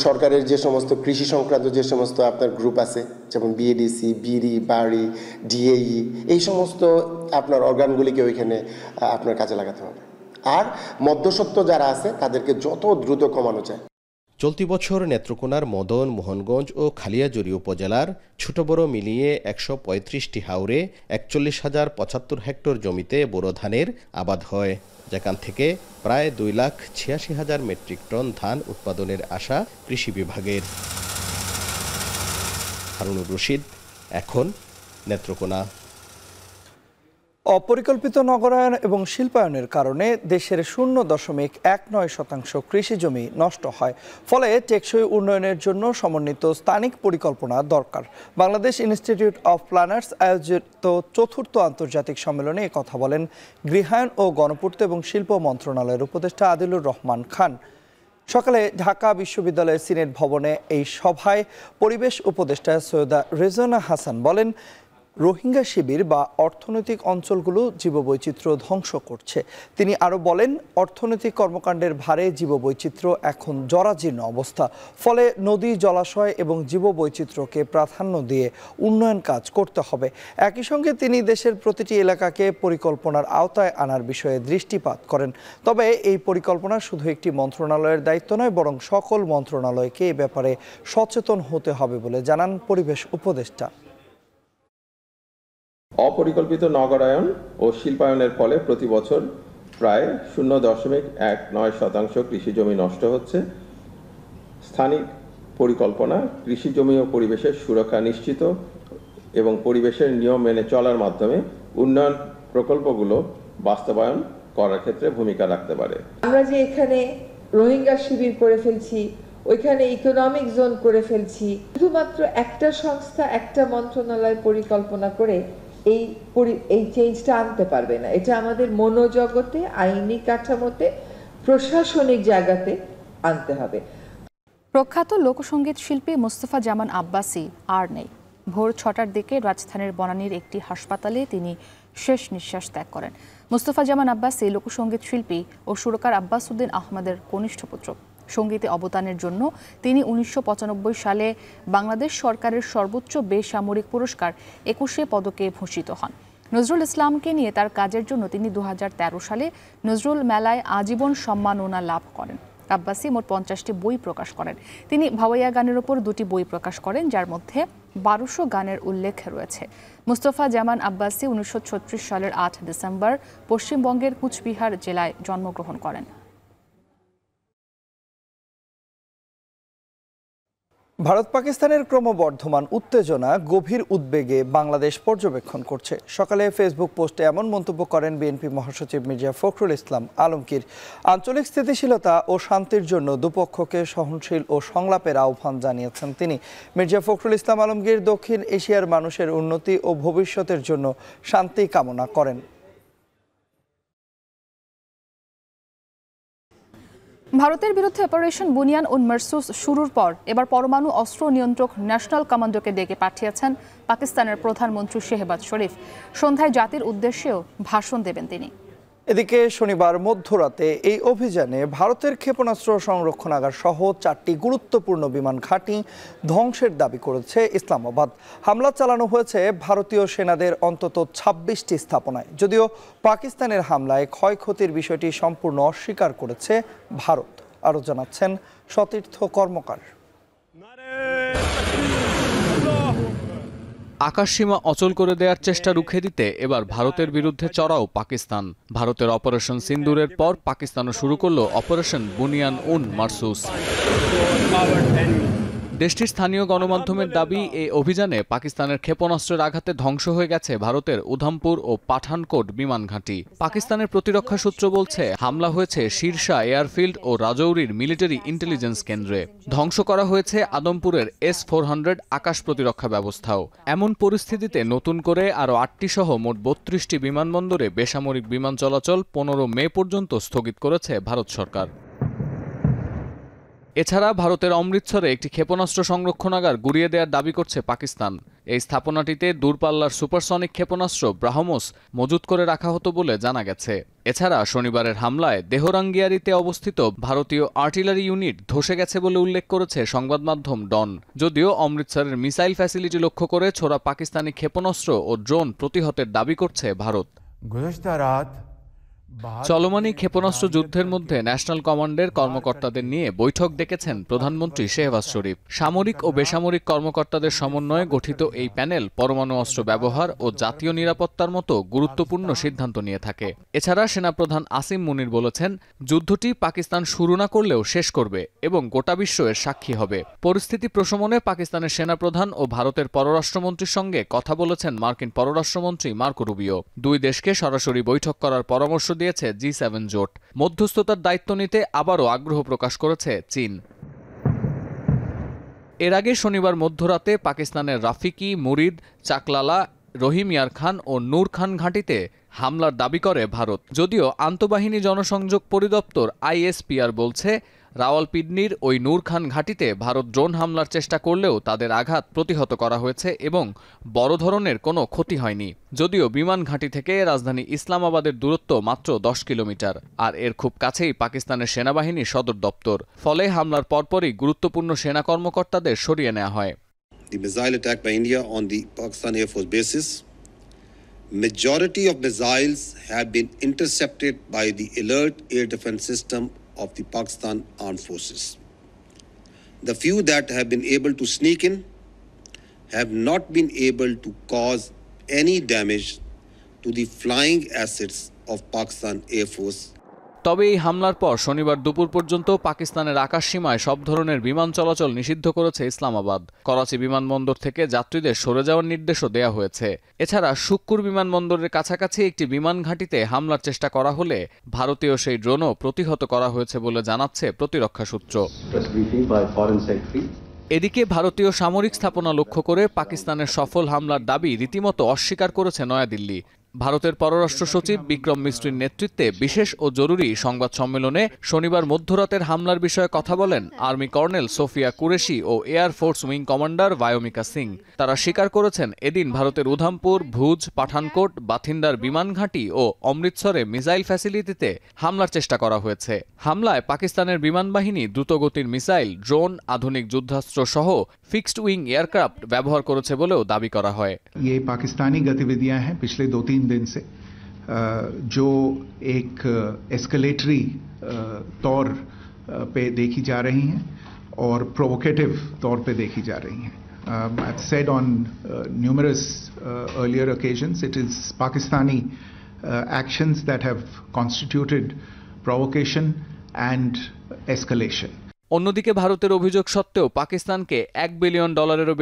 Speaker 11: সরকারের যে সমস্ত কৃষি সংক্রান্ত যে সমস্ত আপনার গ্রুপ আছে, যেমন বিএডিসি, বিরি, বাড়ি, ডিএই, এই সমস্ত আপনার অর্গানগুলিকে ওইখানে আপনার কাজে লাগাতে হবে। আর মধ্যস্বত্ব যারা আছে তাদেরকে যত দ্রুত কমানো যায়।
Speaker 4: চলতি বছর নেত্রকোনার মদন, মোহনগঞ্জ ও খালিয়াজুড়ি উপজেলার ছোট বড় মিলিয়ে 135টি হাওরে 41,075 হেক্টর জমিতে বোরো ধানের আবাদ হয়, যেখান থেকে প্রায় 2,86,000 মেট্রিক টন ধান উৎপাদনের আশা কৃষি বিভাগের। হারুনুর রশিদ, এখন নেত্রকোনা।
Speaker 2: অপরিকল্পিত নগরায়ন এবং শিল্পায়নের কারণে দেশের 0.19% কৃষি জমি নষ্ট হয়। ফলে টেকসই উন্নয়নের জন্য সমন্বিত স্থানিক পরিকল্পনা দরকার। বাংলাদেশ ইনস্টিটিউট অফ প্ল্যানার্স আয়োজিত 4th আন্তর্জাতিক সম্মেলনে একথা বলেন গৃহায়ন ও গণপূর্ত এবং শিল্প মন্ত্রণালয়ের উপদেষ্টা আদিলুর রহমান খান। সকালে ঢাকা বিশ্ববিদ্যালয়ের সিনেট ভবনে এই সভায় পরিবেশ উপদেষ্টা সৈয়দা রেজওয়ানা হাসান বলেন, রোহিঙ্গা শিবির বা অর্থনৈতিক অঞ্চলগুলো জীববৈচিত্র্য ধ্বংস করছে। তিনি আরও বলেন, অর্থনৈতিক কর্মকাণ্ডের ভারে জীববৈচিত্র্য এখন জরাজীর্ণ অবস্থা। ফলে নদী, জলাশয় এবং জীববৈচিত্র্যকে প্রাধান্য দিয়ে উন্নয়ন কাজ করতে হবে। একই সঙ্গে তিনি দেশের প্রতিটি এলাকাকে পরিকল্পনার আওতায় আনার বিষয়ে দৃষ্টিপাত করেন। তবে এই পরিকল্পনা শুধু একটি মন্ত্রণালয়ের দায়িত্ব নয়, বরং সকল মন্ত্রণালয়কে এ ব্যাপারে সচেতন হতে হবে বলে জানান পরিবেশ উপদেষ্টা।
Speaker 12: অপরিকল্পিত নগরায়ন ও শিল্পায়নের ফলে প্রতি বছর প্রায় 0.19% কৃষি জমি নষ্ট হচ্ছে। স্থানিক পরিকল্পনা কৃষি জমি ও পরিবেশের সুরক্ষা নিশ্চিত এবং পরিবেশের নিয়ম মেনে চলার মাধ্যমে উন্নয়ন প্রকল্পগুলো বাস্তবায়ন করার ক্ষেত্রে ভূমিকা রাখতে পারে।
Speaker 13: আমরা যে এখানে রোহিঙ্গা শিবির করে ফেলছি, ওইখানে ইকোনমিক জোন করে ফেলছি, শুধুমাত্র একটা সংস্থা, একটা মন্ত্রণালয় পরিকল্পনা করে এই চেঞ্জটা আনতে পারবে না। এটা আমাদের মনোজগতে, আইনি কাঠামোতে, প্রশাসনিক জায়গাতে আনতে হবে।
Speaker 1: প্রখ্যাত লোকসঙ্গীত শিল্পী মোস্তফা জামান আব্বাসী আর নেই। ভোর 6টার দিকে রাজধানীর বনানীর একটি হাসপাতালে তিনি শেষ নিঃশ্বাস ত্যাগ করেন। মোস্তফা জামান আব্বাসী লোকসঙ্গীত শিল্পী ও সুরকার আব্বাস উদ্দিন আহমদের কনিষ্ঠ পুত্র। সঙ্গীতে অবদানের জন্য তিনি 1995 সালে বাংলাদেশ সরকারের সর্বোচ্চ বেসামরিক পুরস্কার 21 পদকে ভূষিত হন। নজরুল ইসলামকে নিয়ে তার কাজের জন্য তিনি 2013 সালে নজরুল মেলায় আজীবন সম্মাননা লাভ করেন। আব্বাসী মোট 50টি বই প্রকাশ করেন। তিনি ভাওয়াইয়া গানের ওপর 2টি বই প্রকাশ করেন, যার মধ্যে 1200 গানের উল্লেখ রয়েছে। মোস্তফা জামান আব্বাসী 1936 সালের 8 ডিসেম্বর পশ্চিমবঙ্গের কুচবিহার জেলায় জন্মগ্রহণ করেন।
Speaker 2: ভারত পাকিস্তানের ক্রমবর্ধমান উত্তেজনা গভীর উদ্বেগে বাংলাদেশ পর্যবেক্ষণ করছে। সকালে ফেসবুক পোস্টে এমন মন্তব্য করেন বিএনপি মহাসচিব মির্জা ফখরুল ইসলাম আলমগীর। আঞ্চলিক স্থিতিশীলতা ও শান্তির জন্য দুপক্ষকে সহনশীল ও সংলাপের আহ্বান জানিয়েছেন তিনি। মির্জা ফখরুল ইসলাম আলমগীর দক্ষিণ এশিয়ার মানুষের উন্নতি ও ভবিষ্যতের জন্য শান্তি কামনা করেন।
Speaker 1: ভারতের বিরুদ্ধে অপারেশন বুনিয়ান উন মারসুস শুরুর পর এবার পরমাণু অস্ত্র নিয়ন্ত্রক ন্যাশনাল কমান্ডোকে ডেকে পাঠিয়েছেন পাকিস্তানের প্রধানমন্ত্রী শেহবাজ শরীফ। সন্ধ্যায় জাতির উদ্দেশ্যেও ভাষণ দেবেন তিনি।
Speaker 2: এদিকে শনিবার মধ্যরাতে এই অভিযানে ভারতের ক্ষেপণাস্ত্র সংরক্ষণাগার সহ 4টি গুরুত্বপূর্ণ বিমান ঘাঁটি ধ্বংসের দাবি করেছে ইসলামাবাদ। হামলা চালানো হয়েছে ভারতীয় সেনাদের অন্তত 26টি স্থাপনায়। যদিও পাকিস্তানের হামলায় ক্ষয়ক্ষতির বিষয়টি সম্পূর্ণ অস্বীকার করেছে ভারত। আরও জানাচ্ছেন সতীর্থ কর্মকার।
Speaker 14: আকাশসীমা অচল করে দেওয়ার চেষ্টা রুখে দিতে এবার ভারতের বিরুদ্ধে চড়াও পাকিস্তান। ভারতের অপারেশন সিন্দুরের পর পাকিস্তানও শুরু করল অপারেশন বুনিয়ান উন মারসুস। দেশটির স্থানীয় গণমাধ্যমের দাবি, এই অভিযানে পাকিস্তানের ক্ষেপণাস্ত্রের আঘাতে ধ্বংস হয়ে গেছে ভারতের উধামপুর ও পাঠানকোট বিমান ঘাঁটি। পাকিস্তানের প্রতিরক্ষা সূত্র বলছে, হামলা হয়েছে শীর্ষা এয়ারফিল্ড ও রাজৌরির মিলিটারি ইন্টেলিজেন্স কেন্দ্রে। ধ্বংস করা হয়েছে আদমপুরের S-400 আকাশ প্রতিরক্ষা ব্যবস্থাও। এমন পরিস্থিতিতে নতুন করে আরও 8টি সহ মোট 32টি বিমানবন্দরে বেসামরিক বিমান চলাচল 15 মে পর্যন্ত স্থগিত করেছে ভারত সরকার। এছাড়া ভারতের অমৃতসরে একটি ক্ষেপণাস্ত্র সংরক্ষণাগার গুড়িয়ে দেওয়ার দাবি করছে পাকিস্তান। এই স্থাপনাটিতে দূরপাল্লার সুপারসনিক ক্ষেপণাস্ত্র ব্রাহ্মোস মজুত করে রাখা হতো বলে জানা গেছে। এছাড়া শনিবারের হামলায় দেহরাঙ্গিয়ারিতে অবস্থিত ভারতীয় আর্টিলারি ইউনিট ধসে গেছে বলে উল্লেখ করেছে সংবাদ মাধ্যম ডন। যদিও অমৃতসরের মিসাইল ফ্যাসিলিটি লক্ষ্য করে ছোড়া পাকিস্তানি ক্ষেপণাস্ত্র ও ড্রোন প্রতিহতের দাবি করছে ভারত। চলমানি ক্ষেপণাস্ত্র যুদ্ধের মধ্যে ন্যাশনাল কমান্ডের কর্মকর্তাদের নিয়ে বৈঠক ডেকেছেন প্রধানমন্ত্রী শেহবাজ শরীফ। সামরিক ও বেসামরিক কর্মকর্তাদের সমন্বয়ে গঠিত এই প্যানেল পরমাণু অস্ত্র ব্যবহার ও জাতীয় নিরাপত্তার মতো গুরুত্বপূর্ণ সিদ্ধান্ত নিয়ে থাকে। এছাড়া সেনাপ্রধান আসিম মুনির বলেছেন, যুদ্ধটি পাকিস্তান শুরু না করলেও শেষ করবে এবং গোটা বিশ্ব এর সাক্ষী হবে। পরিস্থিতি প্রশমনে পাকিস্তানের সেনাপ্রধান ও ভারতের পররাষ্ট্রমন্ত্রীর সঙ্গে কথা বলেছেন মার্কিন পররাষ্ট্রমন্ত্রী মার্কো রুবিও। দুই দেশকে সরাসরি বৈঠক করার পরামর্শ দিয়েছে G7 জোট। মধ্যস্থতার দায়িত্ব নিতে আবারও আগ্রহ প্রকাশ করেছে চীন। এর আগে শনিবার মধ্যরাতে পাকিস্তানের রাফিকি, মুরিদ, চাকলালা, রহিম ইয়ার খান ও নূর খান ঘাঁটিতে হামলার দাবি করে ভারত। যদিও আন্তঃবাহিনী জনসংযোগ পরিদপ্তর ISPR বলছে, রাওয়ালপিন্ডির ওই নূর খান ঘাঁটিতে ভারত ড্রোন হামলার চেষ্টা করলেও তাদের আঘাত প্রতিহত করা হয়েছে এবং বড় ধরনের কোনো ক্ষতি হয়নি। যদিও বিমান ঘাঁটি থেকে রাজধানী ইসলামাবাদের দূরত্ব মাত্র 10 কিলোমিটার, আর এর খুব কাছেই পাকিস্তানের সেনাবাহিনীর সদর দপ্তর। ফলে হামলার পরপরই গুরুত্বপূর্ণ সেনা কর্মকর্তাদের সরিয়ে নেওয়া হয়।
Speaker 16: The missile attack by India on the Pakistan Air Force bases. Majority of missiles have been intercepted by the alert air defense system of the Pakistan Armed Forces. The few that have been able to sneak in have not been able to cause any damage to the flying assets of Pakistan Air Force.
Speaker 14: তবে এই হামলার পর শনিবার দুপুর পর্যন্ত পাকিস্তানের আকাশসীমায় সব ধরনের বিমান চলাচল নিষিদ্ধ করেছে ইসলামাবাদ। করাচি বিমানবন্দর থেকে যাত্রীদের সরে যাওয়ার নির্দেশও দেওয়া হয়েছে। এছাড়া শুক্কুর বিমানবন্দরের কাছাকাছি একটি বিমান ঘাঁটিতে হামলার চেষ্টা করা হলে ভারতীয় সেই ড্রোনও প্রতিহত করা হয়েছে বলে জানাচ্ছে প্রতিরক্ষা সূত্র। এদিকে ভারতীয় সামরিক স্থাপনা লক্ষ্য করে পাকিস্তানের সফল হামলার দাবি রীতিমতো অস্বীকার করেছে নয়াদিল্লি। ভারতের পররাষ্ট্র সচিব বিক্রম মিশ্রির নেতৃত্বে বিশেষ ও জরুরি সংবাদ সম্মেলনে শনিবার মধ্যরাতের হামলার বিষয়ে কথা বলেন আর্মি কর্নেল সোফিয়া কুরেশি ও air force wing commander Vyomika Singh. তারা স্বীকার করেছেন, এদিন ভারতের উধামপুর, ভুজ, পাঠানকোট, বাথিন্দার বিমান ঘাঁটি ও অমৃতসরে মিসাইল ফ্যাসিলিটিতে হামলার চেষ্টা করা হয়েছে। হামলায় পাকিস্তানের বিমান বাহিনী দ্রুতগতির মিসাইল, ড্রোন, আধুনিক যুদ্ধাস্ত্র সহ ফিক্সড উইং এয়ারক্রাফট ব্যবহার করেছে বলেও দাবি করা হয়।
Speaker 17: ये पाकिस्तानी गतिविधियां हैं पिछले 2-3 दिन से, जो एक एस्केलेटरी तौर पे देखी जा रही हैं और प्रोवोकेटिव तौर पे देखी जा रही हैं। I've said on numerous earlier occasions, it is Pakistani actions that have constituted provocation and escalation.
Speaker 14: অন্যদিকে ভারতের অভিযোগ সত্ত্বেও পাকিস্তানকে $1 বিলিয়ন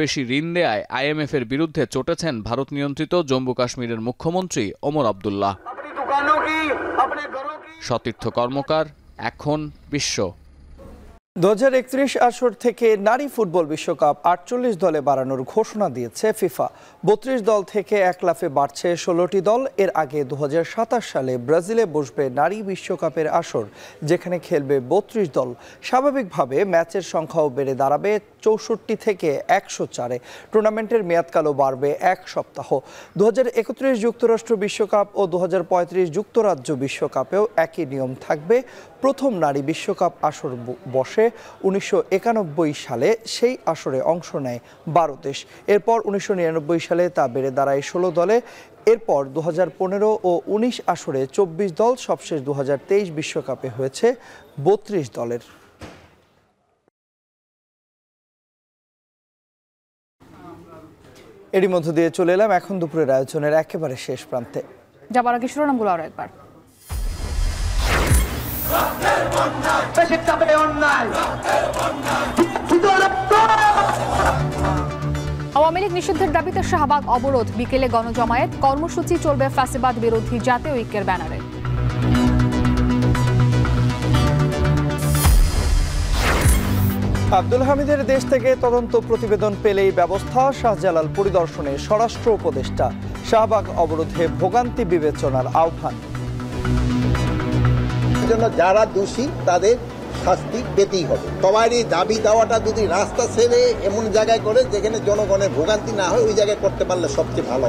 Speaker 14: বেশি ঋণ দেয়ায় IMF এর বিরুদ্ধে চটেছেন ভারত নিয়ন্ত্রিত জম্মু কাশ্মীরের মুখ্যমন্ত্রী ওমর আবদুল্লাহ। সতীর্থ কর্মকার, এখন বিশ্ব।
Speaker 2: 2031 আসর থেকে নারী ফুটবল বিশ্বকাপ 48 দলে বাড়ানোর ঘোষণা দিয়েছে ফিফা। 32 দল থেকে এক লাফে বাড়ছে 16টি দল। এর আগে 2027 সালে ব্রাজিলে বসবে নারী বিশ্বকাপের আসর, যেখানে খেলবে 32 দল। স্বাভাবিকভাবে ম্যাচের সংখ্যাও বেড়ে দাঁড়াবে 64 থেকে 104-এ। টুর্নামেন্টের মেয়াদকালও বাড়বে 1 সপ্তাহ। 2031 যুক্তরাষ্ট্র বিশ্বকাপ ও 2035 যুক্তরাজ্য বিশ্বকাপেও একই নিয়ম থাকবে। প্রথম নারী বিশ্বকাপ আসর বসে 1991 সালে, সেই আসরে অংশ নেয় 12 দেশ। এরপর 1999 সালে তা বেড়ে দাঁড়ায় 16 দলে। এরপর 2015 ও 19 আসরে 24 দল। সবশেষ 2023 বিশ্বকাপে হয়েছে 32 দলের। এরই মধ্য দিয়ে চলে এলাম এখন দুপুরের আয়োজনের একেবারে শেষ প্রান্তে।
Speaker 1: যাবার আগে শিরোনামগুলো আরো একবার। আওয়ামী লীগ নিষিদ্ধের দাবিতে শাহবাগ অবরোধ, বিকেলে গণজমায়েত, কর্মসূচি চলবে ফ্যাসিবাদ বিরোধী জাতীয় ঐক্যের ব্যানারে।
Speaker 2: আব্দুল হামিদের দেশ থেকে তদন্ত প্রতিবেদন পেলেই ব্যবস্থা, শাহজালাল পরিদর্শনে স্বরাষ্ট্র উপদেষ্টা। শাহবাগ অবরোধে ভোগান্তি বিবেচনার আহ্বান।
Speaker 5: জন্য যারা দোষী তাদের শাস্তি পেতেই হবে। তোমার এই দাবি দেওয়াটা যদি রাস্তা ছেড়ে এমন জায়গায় করে যেখানে জনগণের ভোগান্তি না হয় ওই জায়গায় করতে পারলে সবচেয়ে ভালো।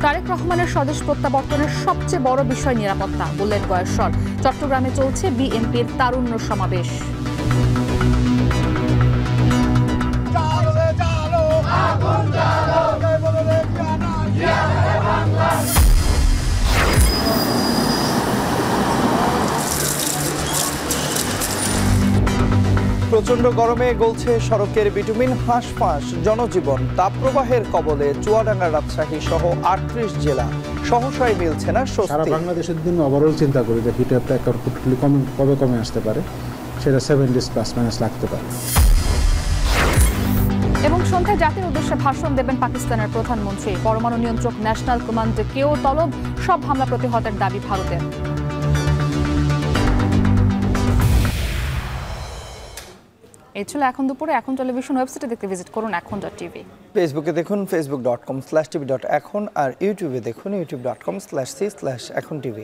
Speaker 1: তারেক রহমানের স্বদেশ প্রত্যাবর্তনের সবচেয়ে বড় বিষয় নিরাপত্তা, বললেন গয়েশ্বর। চট্টগ্রামে চলছে বিএনপির তারুণ্য সমাবেশ।
Speaker 2: প্রচন্ড গরমে গলছে সড়কের বিটুমিন, হাঁসফাঁস জনজীবন। তাপপ্রবাহের কবলে চুয়াডাঙ্গা, রাজশাহী সহ 38 জেলা। সহসায় মিলছে না
Speaker 18: সারা
Speaker 2: স্বস্তি।
Speaker 18: বাংলাদেশের জন্য ওভারঅল চিন্তা করি যে হিট ওয়েভটা কবে কমে আসতে পারে, সেটা 7 ডেজ প্লাস মাইনাস লাগতে পারে।
Speaker 1: এবং সন্ধ্যায় জাতির উদ্দেশ্যে ভাষণ দেবেন পাকিস্তানের প্রধানমন্ত্রী। পরমাণু নিয়ন্ত্রক ন্যাশনাল কমান্ডকেও তলব, সব হামলা প্রতিহতের দাবি ভারতের। এই ছিল এখন দুপুরে। এখন টেলিভিশন ওয়েবসাইটে দেখতে ভিজিট করুন এখন.tv।
Speaker 2: ফেসবুকে দেখুন facebook.com/tv.এখন আর ইউটিউবে দেখুন youtube.com/c/echontv।